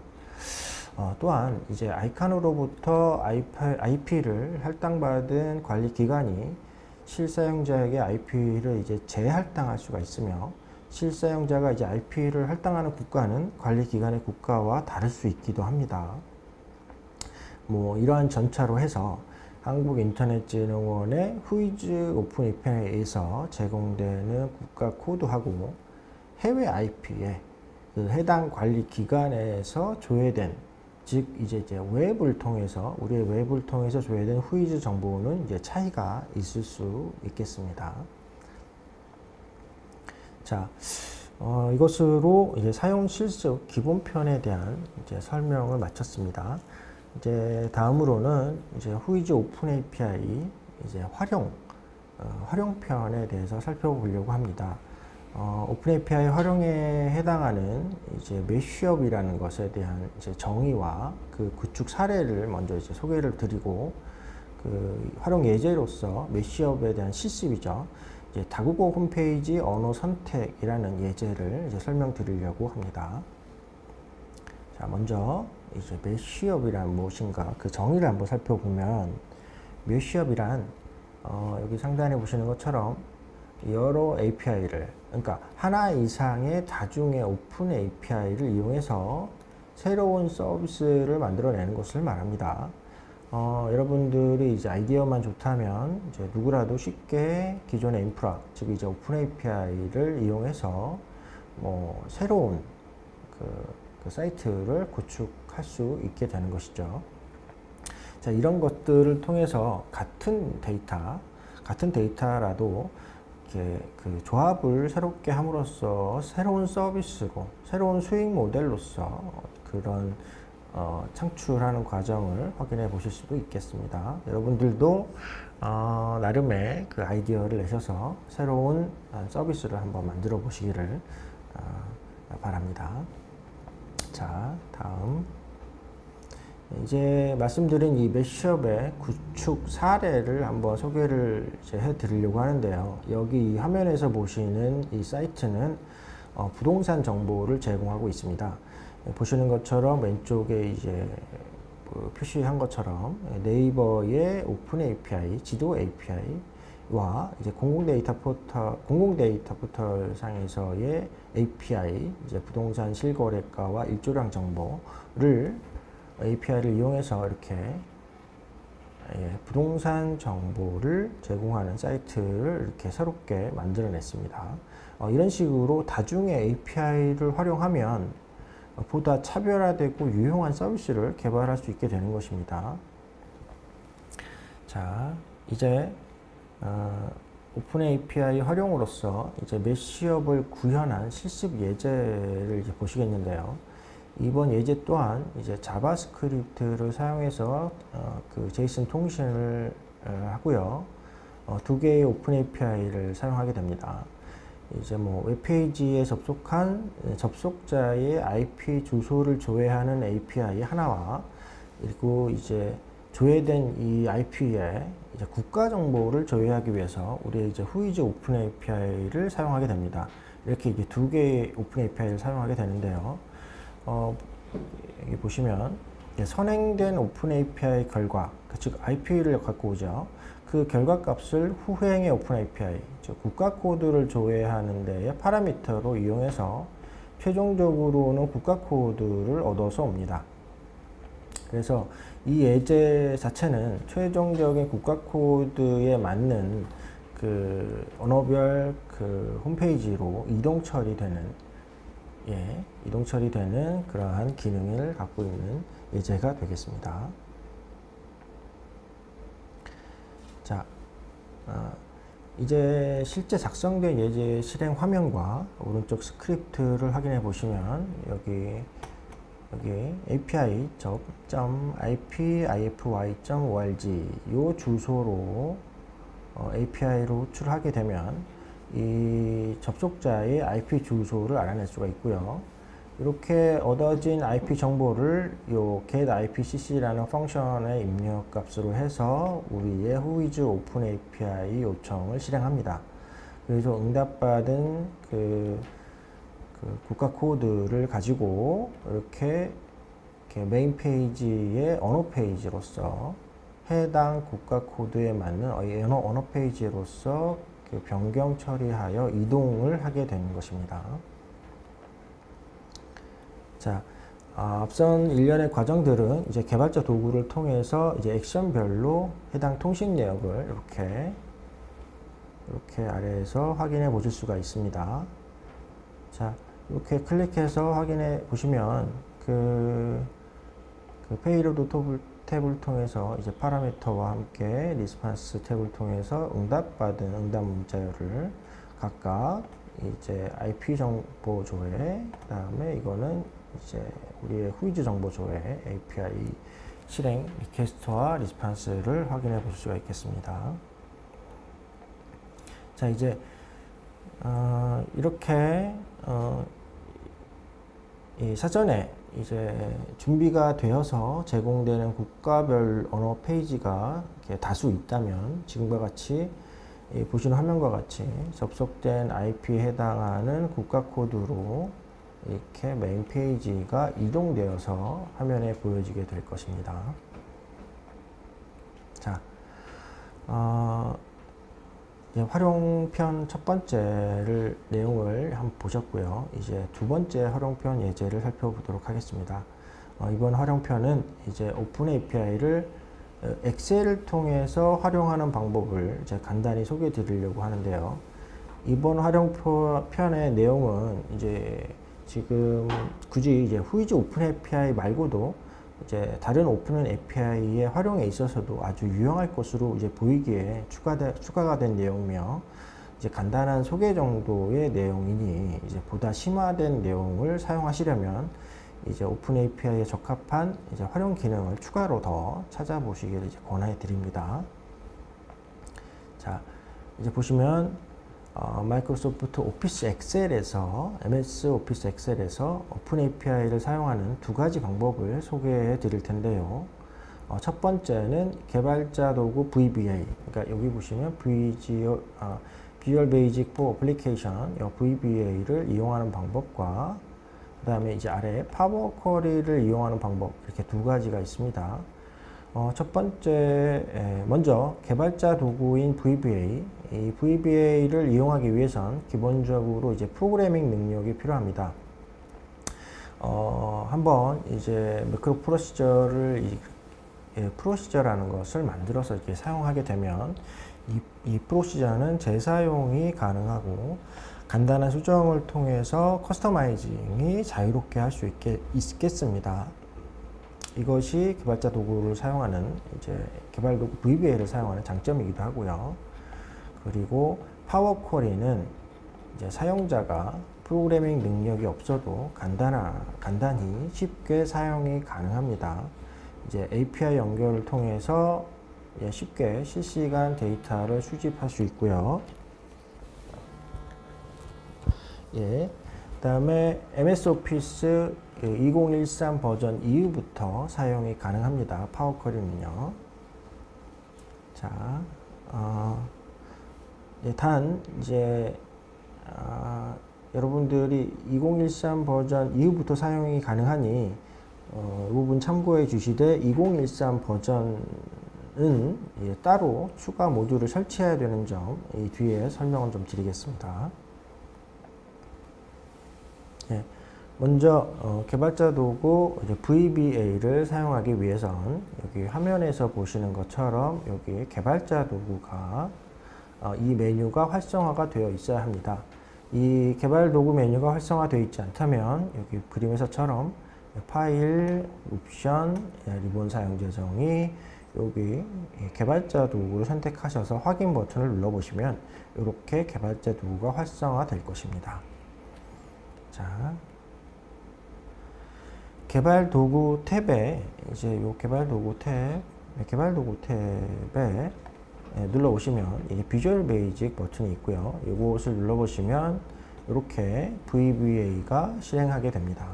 또한 이제 아이칸으로부터 IP를 할당받은 관리 기관이 실사용자에게 IP를 이제 재할당할 수가 있으며 실사용자가 이제 IP를 할당하는 국가는 관리기관의 국가와 다를 수 있기도 합니다. 뭐 이러한 전차로 해서 한국인터넷진흥원의 후이즈 오픈 API에서 제공되는 국가 코드하고 해외 IP에 그 해당 관리기관에서 조회된, 즉 이제 웹을 통해서, 우리의 웹을 통해서 조회된 후이즈 정보는 이제 차이가 있을 수 있겠습니다. 자, 이것으로 이제 사용 실습 기본편에 대한 이제 설명을 마쳤습니다. 이제 다음으로는 이제 후이즈 오픈 API 이제 활용편에 대해서 살펴보려고 합니다. 오픈 API 활용에 해당하는 이제 매쉬업이라는 것에 대한 이제 정의와 그 구축 사례를 먼저 이제 소개를 드리고, 그 활용 예제로서 매쉬업에 대한 실습이죠. 이제 다국어 홈페이지 언어 선택이라는 예제를 이제 설명드리려고 합니다. 자, 먼저 이제 매쉬업이란 무엇인가, 그 정의를 한번 살펴보면, 매쉬업이란 여기 상단에 보시는 것처럼 여러 API를, 그러니까 하나 이상의 다중의 오픈 API를 이용해서 새로운 서비스를 만들어내는 것을 말합니다. 여러분들이 이제 아이디어만 좋다면 이제 누구라도 쉽게 기존의 인프라, 즉 이제 오픈 API를 이용해서 뭐 새로운 그 사이트를 구축할 수 있게 되는 것이죠. 자, 이런 것들을 통해서 같은 데이터라도 이렇게 그 조합을 새롭게 함으로써 새로운 서비스로, 새로운 수익 모델로서 그런 창출하는 과정을 확인해 보실 수도 있겠습니다. 여러분들도 나름의 그 아이디어를 내셔서 새로운 서비스를 한번 만들어 보시기를 바랍니다. 자, 다음 이제 말씀드린 이 매쉬업의 구축 사례를 한번 소개를 이제 해드리려고 하는데요. 여기 이 화면에서 보시는 이 사이트는 부동산 정보를 제공하고 있습니다. 보시는 것처럼 왼쪽에 이제 표시한 것처럼 네이버의 오픈 API, 지도 API와 이제 공공 데이터 포털 상에서의 API, 이제 부동산 실거래가와 일조량 정보를 API를 이용해서 이렇게 부동산 정보를 제공하는 사이트를 이렇게 새롭게 만들어냈습니다. 이런 식으로 다중의 API를 활용하면 보다 차별화되고 유용한 서비스를 개발할 수 있게 되는 것입니다. 자, 이제 오픈 API 활용으로서 이제 매쉬업을 구현한 실습 예제를 이제 보시겠는데요. 이번 예제 또한 이제 자바스크립트를 사용해서 그 제이슨 통신을 하고요. 두 개의 오픈 API를 사용하게 됩니다. 이제 뭐 웹페이지에 접속한 접속자의 IP 주소를 조회하는 API 하나와, 그리고 이제 조회된 이 IP에 이제 국가 정보를 조회하기 위해서 우리 이제 후이즈 오픈 API를 사용하게 됩니다. 이렇게 이제 두 개의 오픈 API를 사용하게 되는데요. 여기 보시면 선행된 오픈 API 결과, 즉 IP를 갖고 오죠. 그 결과 값을 후행의 오픈 API, 즉 국가 코드를 조회하는 데에 파라미터로 이용해서 최종적으로는 국가 코드를 얻어서 옵니다. 그래서 이 예제 자체는 최종적인 국가 코드에 맞는 그 언어별 그 홈페이지로 이동 처리되는 그러한 기능을 갖고 있는 예제가 되겠습니다. 자, 이제 실제 작성된 예제 실행 화면과 오른쪽 스크립트를 확인해 보시면 여기 api.ipify.org 이 주소로 API로 호출하게 되면 이 접속자의 IP 주소를 알아낼 수가 있고요. 이렇게 얻어진 IP 정보를 요 getIPcc라는 펑션의 입력 값으로 해서 우리의 후이즈 오픈 API 요청을 실행합니다. 그래서 응답받은 그 국가 코드를 가지고 이렇게 메인 페이지의 언어 페이지로서 해당 국가 코드에 맞는 언어 페이지로서 그 변경 처리하여 이동을 하게 되는 것입니다. 자, 앞선 일련의 과정들은 이제 개발자 도구를 통해서 이제 액션별로 해당 통신 내역을 이렇게 아래에서 확인해 보실 수가 있습니다. 자, 이렇게 클릭해서 확인해 보시면 그 페이로드 탭을 통해서 이제 파라미터와 함께 리스판스 탭을 통해서 응답받은 응답 문자열을 각각 이제 IP 정보 조회, 그다음에 이거는 이제 우리의 후이즈 정보 조회, API 실행 리퀘스트와 리스판스를 확인해 볼 수가 있겠습니다. 자, 이제 이렇게 이 사전에 이제 준비가 되어서 제공되는 국가별 언어 페이지가 이렇게 다수 있다면 지금과 같이 보시는 화면과 같이 접속된 IP에 해당하는 국가 코드로 이렇게 메인 페이지가 이동되어서 화면에 보여지게 될 것입니다. 자, 활용편 첫 번째를 내용을 한번 보셨고요. 이제 두 번째 활용편 예제를 살펴보도록 하겠습니다. 이번 활용편은 이제 오픈 API를 엑셀을 통해서 활용하는 방법을 이제 간단히 소개해 드리려고 하는데요. 이번 활용편의 내용은 이제 지금 굳이 이제 후이즈 오픈 API 말고도 이제 다른 오픈 API의 활용에 있어서도 아주 유용할 것으로 이제 보이기에 추가가 된 내용이며, 이제 간단한 소개 정도의 내용이니 이제 보다 심화된 내용을 사용하시려면 이제 오픈 API에 적합한 이제 활용 기능을 추가로 더 찾아보시기를 이제 권해 드립니다. 자, 이제 보시면 마이크로소프트 오피스 엑셀에서 MS 오피스 엑셀에서 오픈 API를 사용하는 두 가지 방법을 소개해 드릴 텐데요. 첫 번째는 개발자 도구 VBA, 그러니까 여기 보시면 Visual Basic for Application VBA를 이용하는 방법과 그 다음에 이제 아래에 파워 쿼리를 이용하는 방법, 이렇게 두 가지가 있습니다. 첫 번째, 먼저 개발자 도구인 VBA, 이 VBA를 이용하기 위해선 기본적으로 이제 프로그래밍 능력이 필요합니다. 한번 이제 매크로 프로시저라는 것을 만들어서 이렇게 사용하게 되면 이 프로시저는 재사용이 가능하고 간단한 수정을 통해서 커스터마이징이 자유롭게 할 수 있겠습니다. 이것이 개발자 도구를 사용하는 이제 개발 도구 VBA를 사용하는 장점이기도 하고요. 그리고 파워 쿼리는 이제 사용자가 프로그래밍 능력이 없어도 간단히 쉽게 사용이 가능합니다. 이제 API 연결을 통해서 쉽게 실시간 데이터를 수집할 수 있고요. 예. 그다음에 MS 오피스 2013 버전 이후부터 사용이 가능합니다. 파워 쿼리는요. 자, 단 이제 여러분들이 2013 버전 이후부터 사용이 가능하니 이 부분 참고해 주시되 2013 버전은 따로 추가 모듈을 설치해야 되는 점 이 뒤에 설명을 좀 드리겠습니다. 예, 먼저 개발자 도구 VBA를 사용하기 위해선 여기 화면에서 보시는 것처럼 여기 개발자 도구가 이 메뉴가 활성화가 되어 있어야 합니다. 이 개발 도구 메뉴가 활성화되어 있지 않다면 여기 그림에서처럼 파일, 옵션, 리본 사용 재정이 여기 개발자 도구를 선택하셔서 확인 버튼을 눌러 보시면 이렇게 개발자 도구가 활성화될 것입니다. 자, 개발 도구 탭에 이제 요 개발 도구 탭에 눌러 오시면 이게 비주얼 베이직 버튼이 있고요. 이것을 눌러 보시면 이렇게 VBA가 실행하게 됩니다.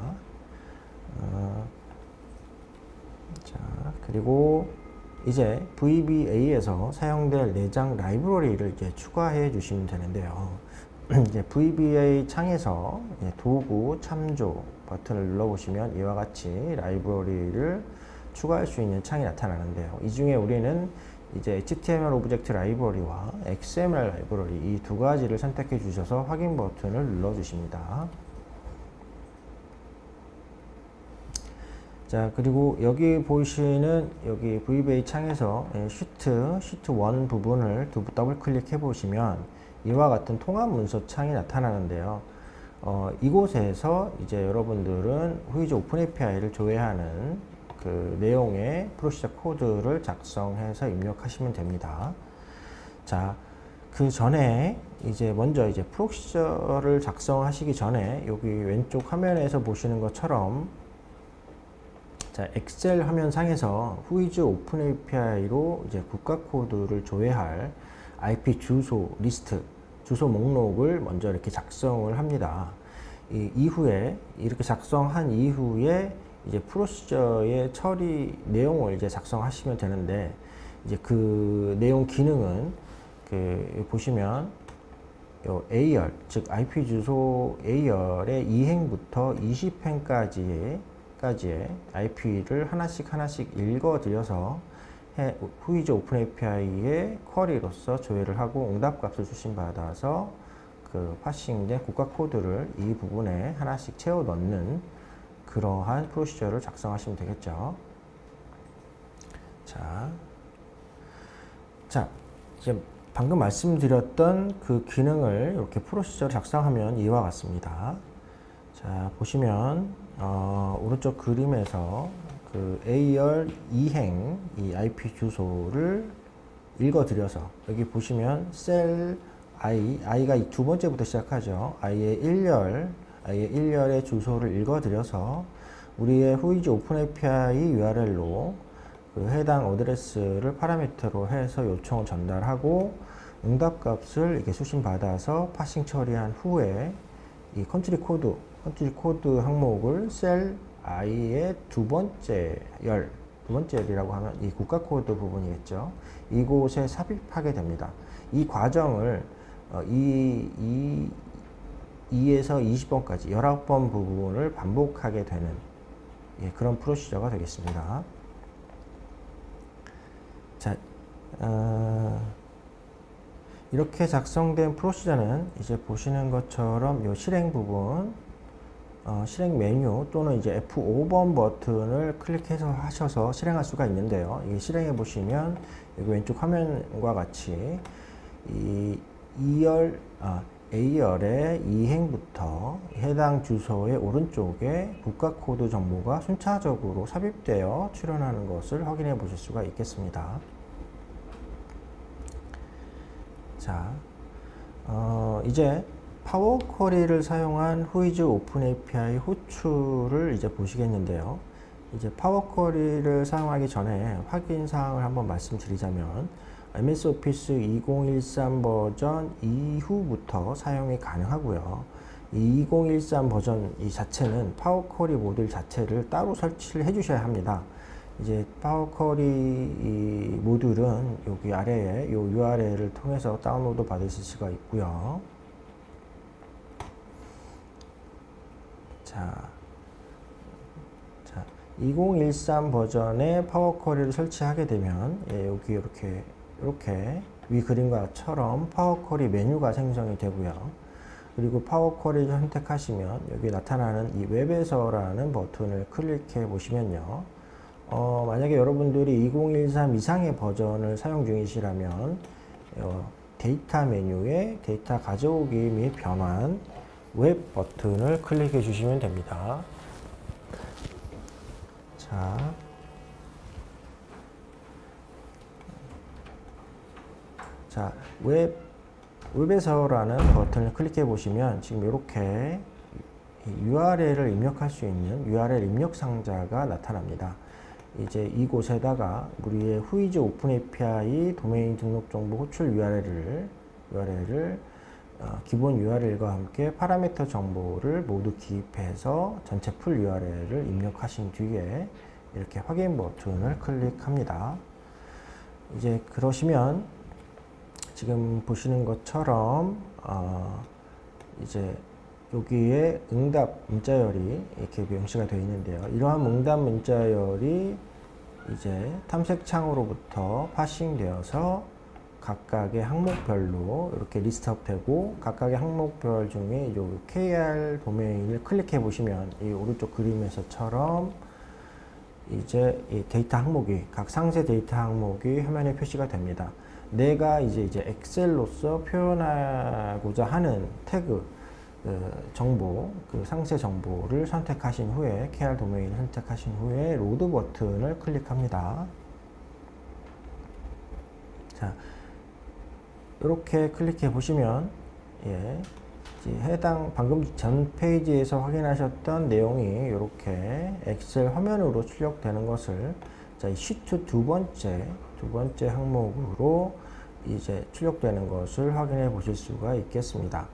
자, 그리고 이제 VBA에서 사용될 내장 라이브러리를 이제 추가해 주시면 되는데요. 이제 VBA 창에서 도구 참조 버튼을 눌러보시면 이와 같이 라이브러리를 추가할 수 있는 창이 나타나는데요. 이 중에 우리는 이제 HTML 오브젝트 라이브러리와 XML 라이브러리 이 두 가지를 선택해 주셔서 확인 버튼을 눌러 주십니다. 자, 그리고 여기 보이시는 여기 VBA 창에서 시트 1 부분을 더블 클릭해 보시면 이와 같은 통합 문서 창이 나타나는데요. 이곳에서 이제 여러분들은 후이즈 오픈 API를 조회하는 그 내용의 프로시저 코드를 작성해서 입력하시면 됩니다. 자, 그 전에 이제 먼저 이제 프로시저를 작성하시기 전에 여기 왼쪽 화면에서 보시는 것처럼 자, 엑셀 화면 상에서 후이즈 오픈 API로 이제 국가 코드를 조회할 IP 주소 리스트, 주소 목록을 먼저 이렇게 작성을 합니다. 이후에 이렇게 작성한 이후에 이제 프로시저의 처리 내용을 이제 작성하시면 되는데 이제 그 내용 기능은 그 보시면 요 A열, 즉 IP 주소 A열의 2행부터 20행까지의 IP를 하나씩 읽어드려서 후이즈 오픈 API의 쿼리로서 조회를 하고 응답값을 수신받아서 그 파싱된 국가 코드를 이 부분에 하나씩 채워 넣는 그러한 프로시저를 작성하시면 되겠죠. 자, 이제 방금 말씀드렸던 그 기능을 이렇게 프로시저를 작성하면 이와 같습니다. 자, 보시면 오른쪽 그림에서 그 A열 2행 이 IP 주소를 읽어드려서 여기 보시면 셀 I가 두 번째부터 시작하죠. I의 1열의 주소를 읽어드려서 우리의 후이즈 오픈 API URL로 그 해당 어드레스를 파라미터로 해서 요청을 전달하고 응답값을 이렇게 수신받아서 파싱 처리한 후에 이 컨트리 코드 항목을 셀 I의 두 번째 열이라고 하면 이 국가 코드 부분이겠죠. 이곳에 삽입하게 됩니다. 이 과정을 2에서 20번까지 19번 부분을 반복하게 되는 그런 프로시저가 되겠습니다. 자, 이렇게 작성된 프로시저는 이제 보시는 것처럼 이 실행 부분, 실행 메뉴 또는 이제 F5번 버튼을 클릭해서 하셔서 실행할 수가 있는데요. 이 실행해 보시면 여기 왼쪽 화면과 같이 이 A열의 2행부터 해당 주소의 오른쪽에 국가 코드 정보가 순차적으로 삽입되어 출현하는 것을 확인해 보실 수가 있겠습니다. 자, 이제 파워 쿼리를 사용한 후이즈 오픈 API 호출을 이제 보시겠는데요. 이제 파워 쿼리를 사용하기 전에 확인 사항을 한번 말씀드리자면 MS 오피스 2013 버전 이후부터 사용이 가능하고요. 이 2013 버전 이 자체는 파워 쿼리 모듈 자체를 따로 설치를 해 주셔야 합니다. 이제 파워 쿼리 이 모듈은 여기 아래에 이 URL을 통해서 다운로드 받으실 수가 있고요. 자, 2013 버전의 파워 쿼리를 설치하게 되면 여기 이렇게 위 그림과처럼 파워 쿼리 메뉴가 생성이 되고요. 그리고 파워 쿼리를 선택하시면 여기 나타나는 이 웹에서라는 버튼을 클릭해 보시면요. 만약에 여러분들이 2013 이상의 버전을 사용 중이시라면 데이터 메뉴에 데이터 가져오기 및 변환 웹 버튼을 클릭해 주시면 됩니다. 자, 웹에서라는 버튼을 클릭해 보시면 지금 이렇게 URL을 입력할 수 있는 URL 입력 상자가 나타납니다. 이제 이곳에다가 우리의 후이즈 오픈 API 도메인 등록 정보 호출 URL을 기본 URL과 함께 파라미터 정보를 모두 기입해서 전체 풀 URL을 입력하신 뒤에 이렇게 확인 버튼을 클릭합니다. 이제 그러시면 지금 보시는 것처럼 이제 여기에 응답 문자열이 이렇게 명시가 되어 있는데요. 이러한 응답 문자열이 이제 탐색창으로부터 파싱되어서 각각의 항목별로 이렇게 리스트업 되고, 각각의 항목별 중에 요 KR 도메인을 클릭해 보시면 이 오른쪽 그림에서처럼 이제 이 데이터 항목이, 각 상세 데이터 항목이 화면에 표시가 됩니다. 내가 이제 엑셀로서 표현하고자 하는 태그 정보, 그 상세 정보를 선택하신 후에, KR 도메인을 선택하신 후에 로드 버튼을 클릭합니다. 자, 이렇게 클릭해 보시면, 해당 방금 전 페이지에서 확인하셨던 내용이 이렇게 엑셀 화면으로 출력되는 것을, 자, 이 시트 두 번째 항목으로 이제 출력되는 것을 확인해 보실 수가 있겠습니다.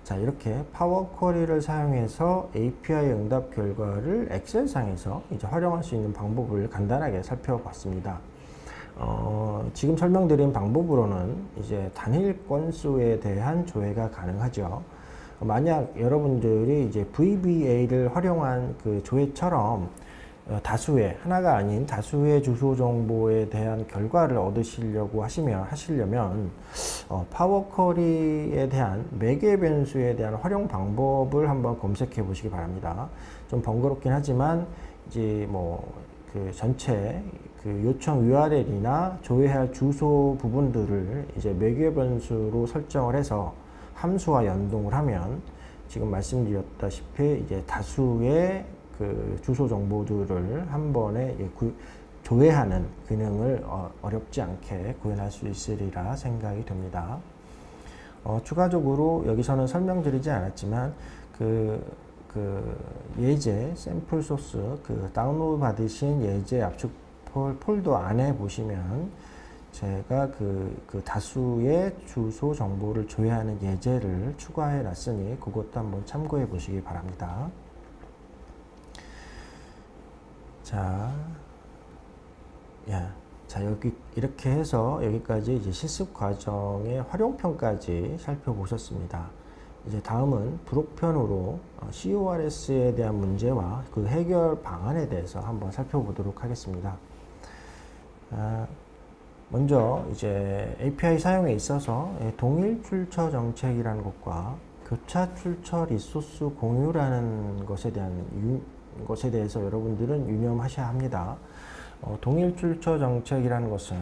자, 이렇게 파워 쿼리를 사용해서 API 응답 결과를 엑셀상에서 이제 활용할 수 있는 방법을 간단하게 살펴봤습니다. 지금 설명드린 방법으로는 이제 단일 건수에 대한 조회가 가능하죠. 만약 여러분들이 이제 VBA를 활용한 그 조회처럼 하나가 아닌 다수의 주소 정보에 대한 결과를 얻으시려고 하시려면 파워 쿼리에 대한 매개 변수에 대한 활용 방법을 한번 검색해 보시기 바랍니다. 좀 번거롭긴 하지만 이제 그 전체 그 요청 URL이나 조회할 주소 부분들을 이제 매개 변수로 설정을 해서 함수와 연동을 하면, 지금 말씀드렸다시피 이제 다수의 그 주소 정보들을 한 번에 조회하는 기능을 어렵지 않게 구현할 수 있으리라 생각이 됩니다. 추가적으로 여기서는 설명드리지 않았지만 그 예제 샘플 소스, 그 다운로드 받으신 예제 압축 폴더 안에 보시면 제가 그 다수의 주소 정보를 조회하는 예제를 추가해 놨으니 그것도 한번 참고해 보시기 바랍니다. 자, 여기 이렇게 해서 여기까지 이제 실습 과정의 활용편까지 살펴보셨습니다. 이제 다음은 부록편으로 CORS에 대한 문제와 그 해결 방안에 대해서 한번 살펴보도록 하겠습니다. 먼저 이제 API 사용에 있어서 동일 출처 정책이라는 것과 교차 출처 리소스 공유라는 것에 대해서 여러분들은 유념하셔야 합니다. 동일 출처 정책이라는 것은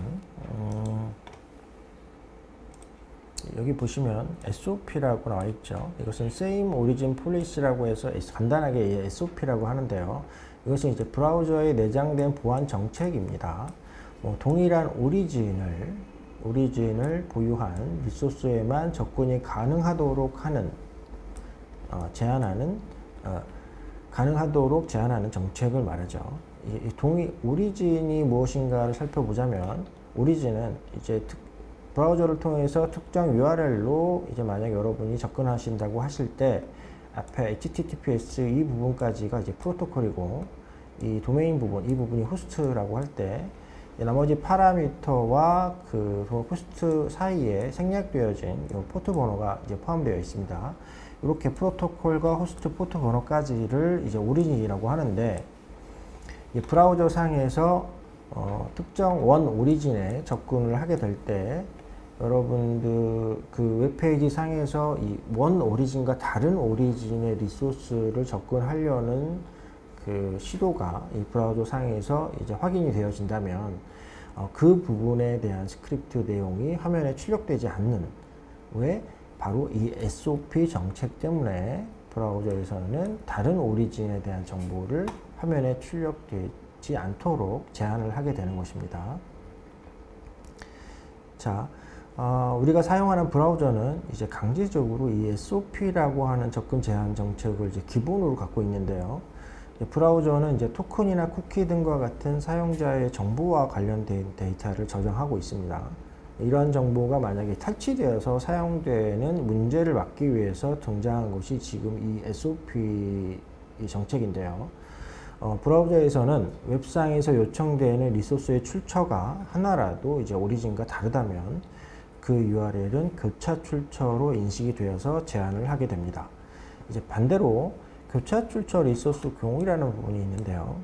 여기 보시면 SOP라고 나와 있죠. 이것은 Same Origin Policy라고 해서 간단하게 SOP라고 하는데요. 이것은 이제 브라우저에 내장된 보안 정책입니다. 동일한 오리진을 보유한 리소스에만 접근이 가능하도록 하는 가능하도록 제한하는 정책을 말하죠. 오리진이 무엇인가를 살펴보자면, 오리진은 이제 브라우저를 통해서 특정 URL로 이제 만약 여러분이 접근하신다고 하실 때 앞에 HTTPS 이 부분까지가 이제 프로토콜이고, 이 도메인 부분, 이 부분이 호스트라고 할 때 나머지 파라미터와 그 호스트 사이에 생략되어진 이 포트 번호가 이제 포함되어 있습니다. 이렇게 프로토콜과 호스트 포트 번호까지를 이제 오리진이라고 하는데, 브라우저 상에서 특정 원 오리진에 접근을 하게 될 때 여러분들 그 웹페이지 상에서 이 원 오리진과 다른 오리진의 리소스를 접근하려는 그 시도가 이 브라우저 상에서 이제 확인이 되어진다면 그 부분에 대한 스크립트 내용이 화면에 출력되지 않는, 왜? 바로 이 SOP 정책 때문에 브라우저에서는 다른 오리진에 대한 정보를 화면에 출력되지 않도록 제한을 하게 되는 것입니다. 자, 우리가 사용하는 브라우저는 이제 강제적으로 이 SOP라고 하는 접근 제한 정책을 이제 기본으로 갖고 있는데요. 브라우저는 이제 토큰이나 쿠키 등과 같은 사용자의 정보와 관련된 데이터를 저장하고 있습니다. 이러한 정보가 만약에 탈취되어서 사용되는 문제를 막기 위해서 등장한 것이 지금 이 SOP 정책인데요. 브라우저에서는 웹상에서 요청되는 리소스의 출처가 하나라도 이제 오리진과 다르다면 그 URL은 교차 출처로 인식이 되어서 제한을 하게 됩니다. 이제 반대로 교차 출처 리소스 공유라는 부분이 있는데요.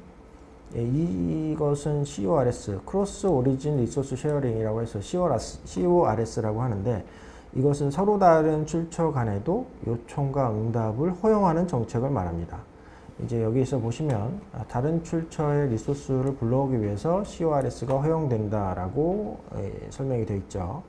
이것은 CORS, 크로스 오리진 리소스 쉐어링이라고 해서 CORS라고 하는데, 이것은 서로 다른 출처 간에도 요청과 응답을 허용하는 정책을 말합니다. 이제 여기서 보시면 다른 출처의 리소스를 불러오기 위해서 CORS가 허용된다라고 설명이 되어 있죠.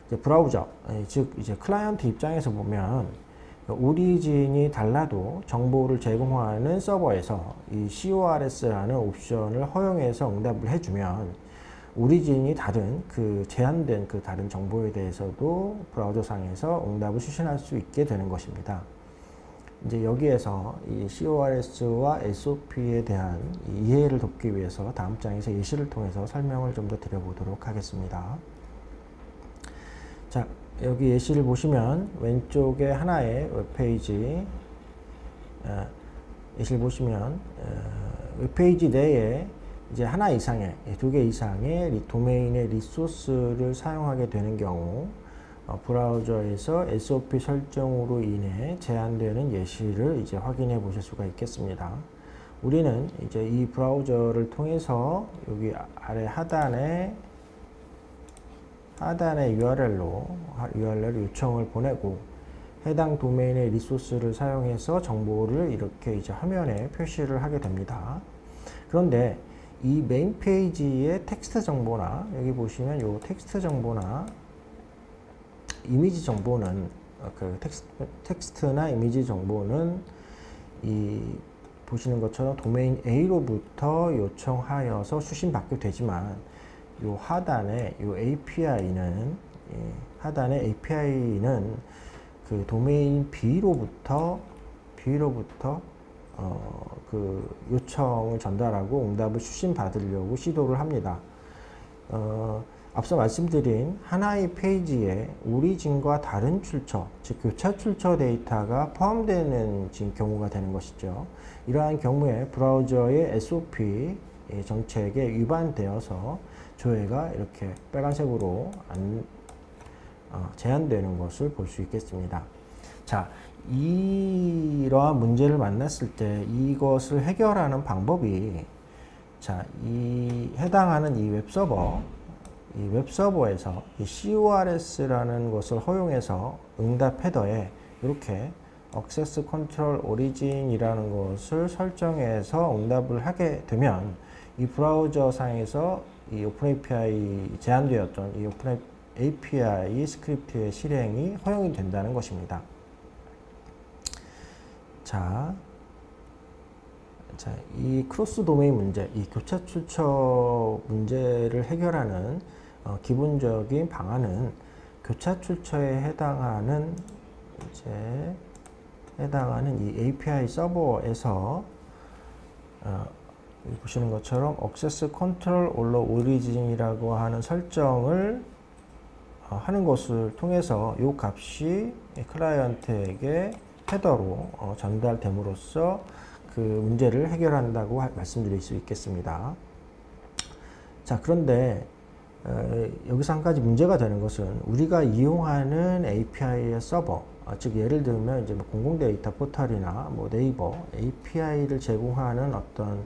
이제 브라우저, 즉 이제 클라이언트 입장에서 보면 오리진이 달라도 정보를 제공하는 서버에서 이 CORS라는 옵션을 허용해서 응답을 해주면 오리진이 다른 제한된 다른 정보에 대해서도 브라우저 상에서 응답을 수신할 수 있게 되는 것입니다. 이제 여기에서 이 CORS와 SOP에 대한 이해를 돕기 위해서 다음 장에서 예시를 통해서 설명을 좀 더 드려보도록 하겠습니다. 자, 여기 예시를 보시면 왼쪽에 하나의 웹페이지, 예시를 보시면 웹페이지 내에 이제 하나 이상의, 두 개 이상의 도메인의 리소스를 사용하게 되는 경우 브라우저에서 SOP 설정으로 인해 제한되는 예시를 이제 확인해 보실 수가 있겠습니다. 우리는 이제 이 브라우저를 통해서 여기 아래 하단에 URL 요청을 보내고 해당 도메인의 리소스를 사용해서 정보를 이렇게 이제 화면에 표시를 하게 됩니다. 그런데 이 메인 페이지의 텍스트 정보나 여기 보시면 요 텍스트 정보나 이미지 정보는 텍스트나 이미지 정보는 이 보시는 것처럼 도메인 A로부터 요청하여서 수신받게 되지만 요 하단의 API는 그 도메인 B로부터 그 요청을 전달하고 응답을 수신받으려고 시도를 합니다. 앞서 말씀드린 하나의 페이지에 오리진과 다른 출처, 즉 교차 출처 데이터가 포함되는 경우가 되는 것이죠. 이러한 경우에 브라우저의 SOP 정책에 위반되어서 조회가 이렇게 빨간색으로 제한되는 것을 볼 수 있겠습니다. 자, 이러한 문제를 만났을 때 이것을 해결하는 방법이, 자, 이 해당하는 이 웹서버에서 이 CORS라는 것을 허용해서 응답 헤더에 이렇게 Access Control Origin이라는 것을 설정해서 응답을 하게 되면 이 브라우저 상에서 이 오픈API 제한되었던 이 오픈API 스크립트의 실행이 허용이 된다는 것입니다. 자, 이 크로스 도메인 문제, 이 교차 출처 문제를 해결하는 기본적인 방안은 교차 출처에 해당하는 이 API 서버에서 보시는 것처럼 Access Control Origin이라고 하는 설정을 하는 것을 통해서 이 값이 클라이언트에게 헤더로 전달됨으로써 그 문제를 해결한다고 말씀드릴 수 있겠습니다. 자, 그런데 여기서 한 가지 문제가 되는 것은 우리가 이용하는 API의 서버, 즉 예를 들면 이제 공공 데이터 포털이나 네이버 API를 제공하는 어떤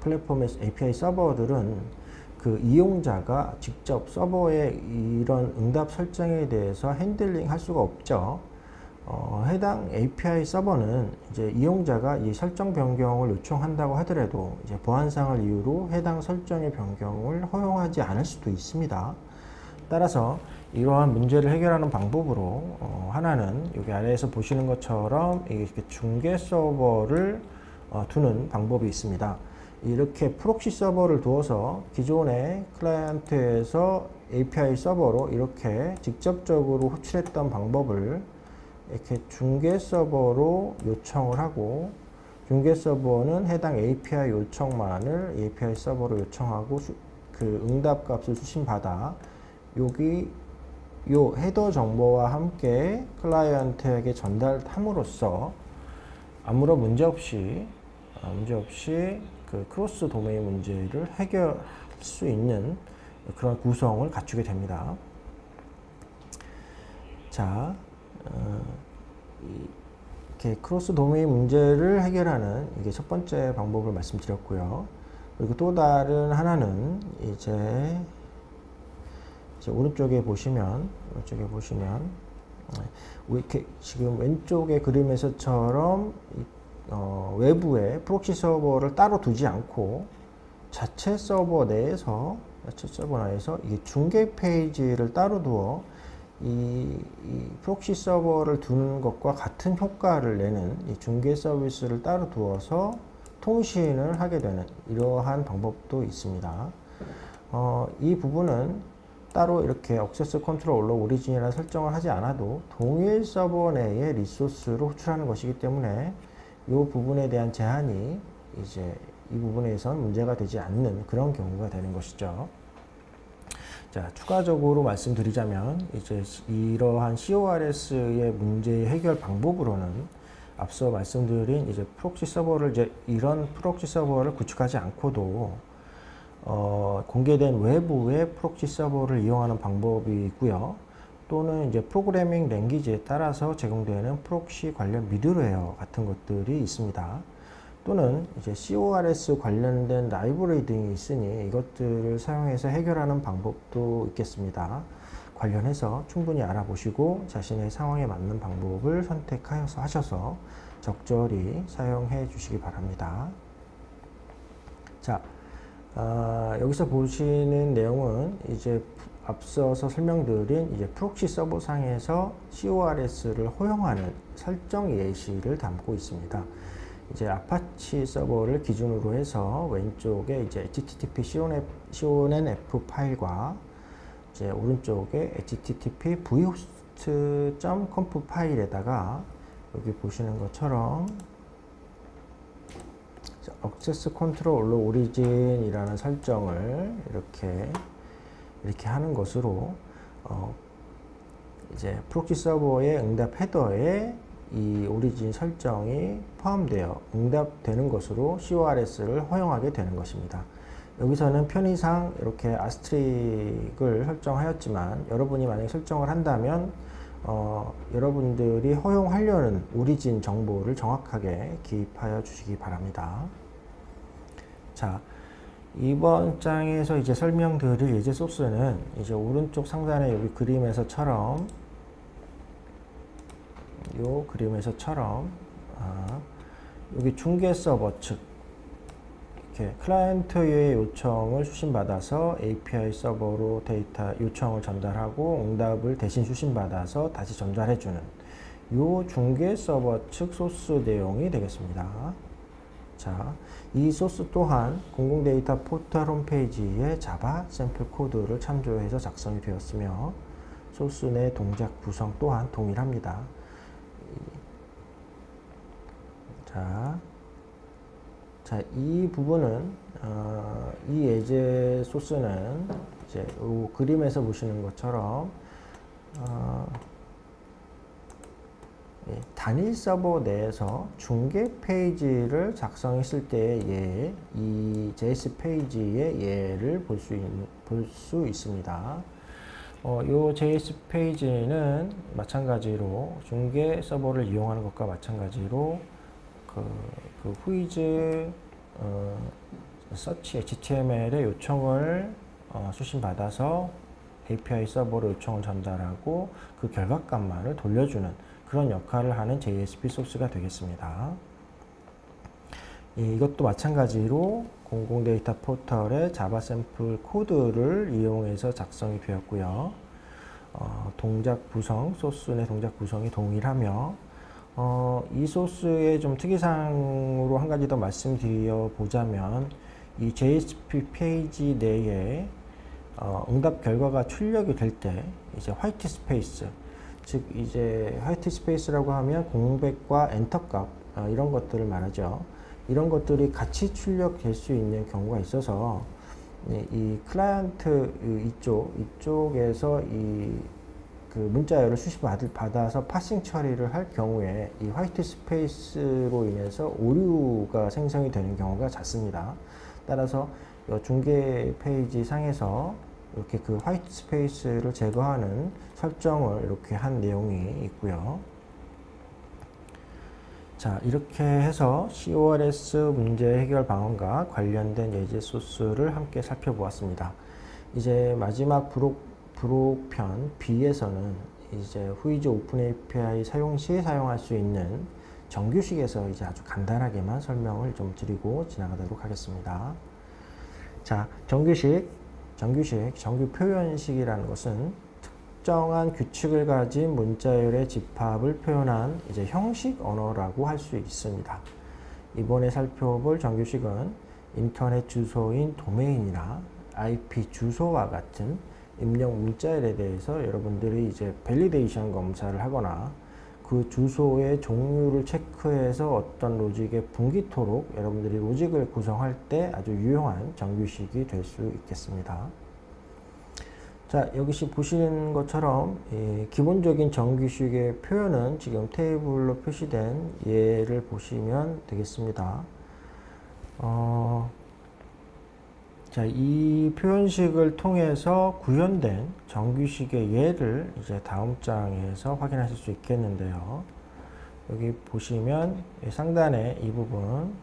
플랫폼의 API 서버들은 그 이용자가 직접 서버의 이런 응답 설정에 대해서 핸들링 할 수가 없죠. 해당 API 서버는 이제 이용자가 이 설정 변경을 요청한다고 하더라도 이제 보안상을 이유로 해당 설정의 변경을 허용하지 않을 수도 있습니다. 따라서 이러한 문제를 해결하는 방법으로 하나는 여기 아래에서 보시는 것처럼 이렇게 중개 서버를 두는 방법이 있습니다. 이렇게 프록시 서버를 두어서 기존의 클라이언트에서 API 서버로 이렇게 직접적으로 호출했던 방법을 이렇게 중개 서버로 요청을 하고, 중개 서버는 해당 API 요청만을 API 서버로 요청하고 그 응답 값을 수신받아 여기 요 헤더 정보와 함께 클라이언트에게 전달함으로써 아무런 문제 없이 그 크로스 도메인 문제를 해결할 수 있는 그런 구성을 갖추게 됩니다. 자, 이렇게 크로스 도메인 문제를 해결하는 이게 첫 번째 방법을 말씀드렸고요. 그리고 또 다른 하나는 이제 오른쪽에 보시면 이렇게 지금 왼쪽의 그림에서처럼 외부에 프록시 서버를 따로 두지 않고 자체 서버 내에서 이게 중계 페이지를 따로 두어 이 프록시 서버를 두는 것과 같은 효과를 내는 이 중계 서비스를 따로 두어서 통신을 하게 되는 이러한 방법도 있습니다. 이 부분은 따로 이렇게 액세스 컨트롤러 오리진이라는 설정을 하지 않아도 동일 서버 내의 리소스로 호출하는 것이기 때문에 이 부분에 대한 제한이 이제 이 부분에선 문제가 되지 않는 그런 경우가 되는 것이죠. 자, 추가적으로 말씀드리자면 이제 이러한 CORS의 문제 해결 방법으로는 앞서 말씀드린 이제 프록시 서버를 이런 프록시 서버를 구축하지 않고도 공개된 외부의 프록시 서버를 이용하는 방법이 있고요. 또는 이제 프로그래밍 랭귀지에 따라서 제공되는 프록시 관련 미들웨어 같은 것들이 있습니다. 또는 이제 CORS 관련된 라이브러리 등이 있으니 이것들을 사용해서 해결하는 방법도 있겠습니다. 관련해서 충분히 알아보시고 자신의 상황에 맞는 방법을 선택하셔서 적절히 사용해 주시기 바랍니다. 자, 여기서 보시는 내용은 이제 앞서서 설명드린 이제 프록시 서버 상에서 CORS를 허용하는 설정 예시를 담고 있습니다. 이제 아파치 서버를 기준으로 해서 왼쪽에 이제 http CONF 파일과 이제 오른쪽에 http vhost.conf 파일에다가 여기 보시는 것처럼 액세스 컨트롤러 오리진이라는 설정을 이렇게 하는 것으로 이제 프록시 서버의 응답 헤더에 이 오리진 설정이 포함되어 응답되는 것으로 CORS를 허용하게 되는 것입니다. 여기서는 편의상 이렇게 아스트릭을 설정하였지만 여러분이 만약에 설정을 한다면 여러분들이 허용하려는 오리진 정보를 정확하게 기입하여 주시기 바랍니다. 자, 이번 장에서 이제 설명드릴 예제 소스는 이제 오른쪽 상단의 여기 그림에서처럼 여기 중계 서버 측 이렇게 클라이언트의 요청을 수신받아서 API 서버로 데이터 요청을 전달하고 응답을 대신 수신받아서 다시 전달해주는 요 중계 서버 측 소스 내용이 되겠습니다. 자, 이 소스 또한 공공 데이터 포털 홈페이지의 자바 샘플 코드를 참조해서 작성이 되었으며 소스 내 동작 구성 또한 동일합니다. 자, 이 부분은 이 예제 소스는 이제 이 그림에서 보시는 것처럼 단일 서버 내에서 중계 페이지를 작성했을 때의 이 JS 페이지의 예를 볼 수 있습니다. 이 JS 페이지는 마찬가지로 중계 서버를 이용하는 것과 마찬가지로 그 whois search HTML의 요청을 수신받아서 API 서버로 요청을 전달하고 그 결과값만을 돌려주는 그런 역할을 하는 JSP 소스가 되겠습니다. 이것도 마찬가지로 공공 데이터 포털의 자바 샘플 코드를 이용해서 작성이 되었고요. 동작 구성, 소스 내 동작 구성이 동일하며 이 소스의 좀 특이사항으로 한 가지 더 말씀드려 보자면 이 JSP 페이지 내에 응답 결과가 출력이 될 때 이제 화이트 스페이스, 즉 이제 화이트 스페이스라고 하면 공백과 엔터 값 이런 것들을 말하죠. 이런 것들이 같이 출력될 수 있는 경우가 있어서 이 클라이언트 이쪽에서 그 문자열을 수신받아서 파싱 처리를 할 경우에 이 화이트 스페이스로 인해서 오류가 생성이 되는 경우가 잦습니다. 따라서 중계 페이지 상에서 이렇게 그 화이트 스페이스를 제거하는 설정을 이렇게 한 내용이 있고요. 자, 이렇게 해서 CORS 문제 해결 방안과 관련된 예제 소스를 함께 살펴보았습니다. 이제 마지막 부록편 B에서는 이제 후이즈 오픈 API 사용 시 사용할 수 있는 정규식에서 이제 아주 간단하게만 설명을 좀 드리고 지나가도록 하겠습니다. 자, 정규 표현식이라는 것은 특정한 규칙을 가진 문자열의 집합을 표현한 이제 형식 언어라고 할 수 있습니다. 이번에 살펴볼 정규식은 인터넷 주소인 도메인이나 IP 주소와 같은 입력 문자열에 대해서 여러분들이 이제 밸리데이션 검사를 하거나 그 주소의 종류를 체크해서 어떤 로직에 분기토록 여러분들이 로직을 구성할 때 아주 유용한 정규식이 될 수 있겠습니다. 자, 여기 보시는 것처럼 기본적인 정규식의 표현은 지금 테이블로 표시된 예를 보시면 되겠습니다. 자, 이 표현식을 통해서 구현된 정규식의 예를 이제 다음 장에서 확인하실 수 있겠는데요. 여기 보시면 상단에 이 부분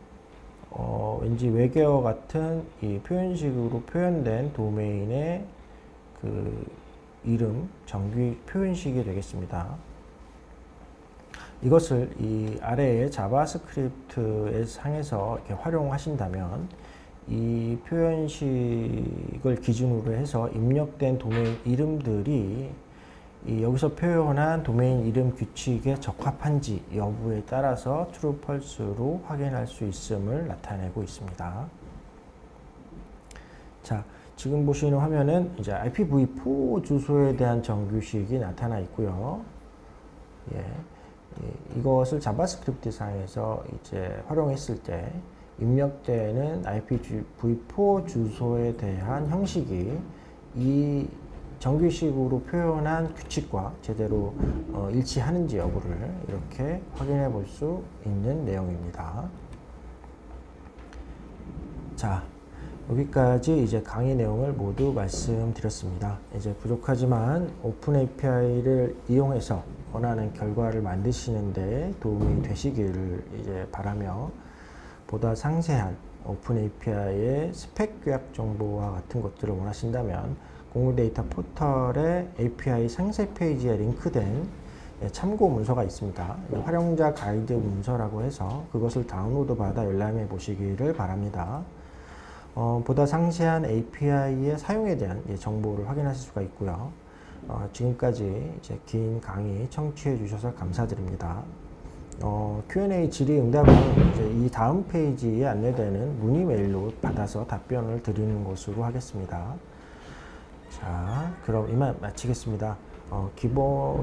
왠지 외계어 같은 이 표현식으로 표현된 도메인의 그 이름 정규 표현식이 되겠습니다. 이것을 이 아래의 자바스크립트의 상에서 이렇게 활용하신다면 이 표현식을 기준으로 해서 입력된 도메인 이름들이 여기서 표현한 도메인 이름 규칙에 적합한지 여부에 따라서 true, false로 확인할 수 있음을 나타내고 있습니다. 자, 지금 보시는 화면은 이제 IPv4 주소에 대한 정규식이 나타나 있고요. 이것을 자바스크립트 상에서 이제 활용했을 때 입력되는 IPv4 주소에 대한 형식이 이 정규식으로 표현한 규칙과 제대로 일치하는지 여부를 이렇게 확인해 볼 수 있는 내용입니다. 자, 여기까지 이제 강의 내용을 모두 말씀드렸습니다. 이제 부족하지만 오픈 API를 이용해서 원하는 결과를 만드시는데 도움이 되시기를 이제 바라며 보다 상세한 오픈 API의 스펙 규약 정보와 같은 것들을 원하신다면 공유 데이터 포털의 API 상세 페이지에 링크된 참고 문서가 있습니다. 활용자 가이드 문서라고 해서 그것을 다운로드 받아 열람해 보시기를 바랍니다. 보다 상세한 API의 사용에 대한 정보를 확인하실 수가 있고요. 지금까지 이제 긴 강의 청취해 주셔서 감사드립니다. Q&A 질의응답은 이제 이 다음 페이지에 안내되는 문의 메일로 받아서 답변을 드리는 것으로 하겠습니다. 자, 그럼 이만 마치겠습니다.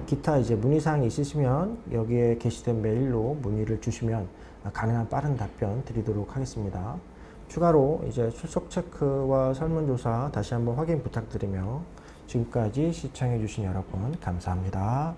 기타 이제 문의사항이 있으시면 여기에 게시된 메일로 문의를 주시면 가능한 빠른 답변 드리도록 하겠습니다. 추가로 이제 출석 체크와 설문조사 다시 한번 확인 부탁드리며 지금까지 시청해 주신 여러분 감사합니다.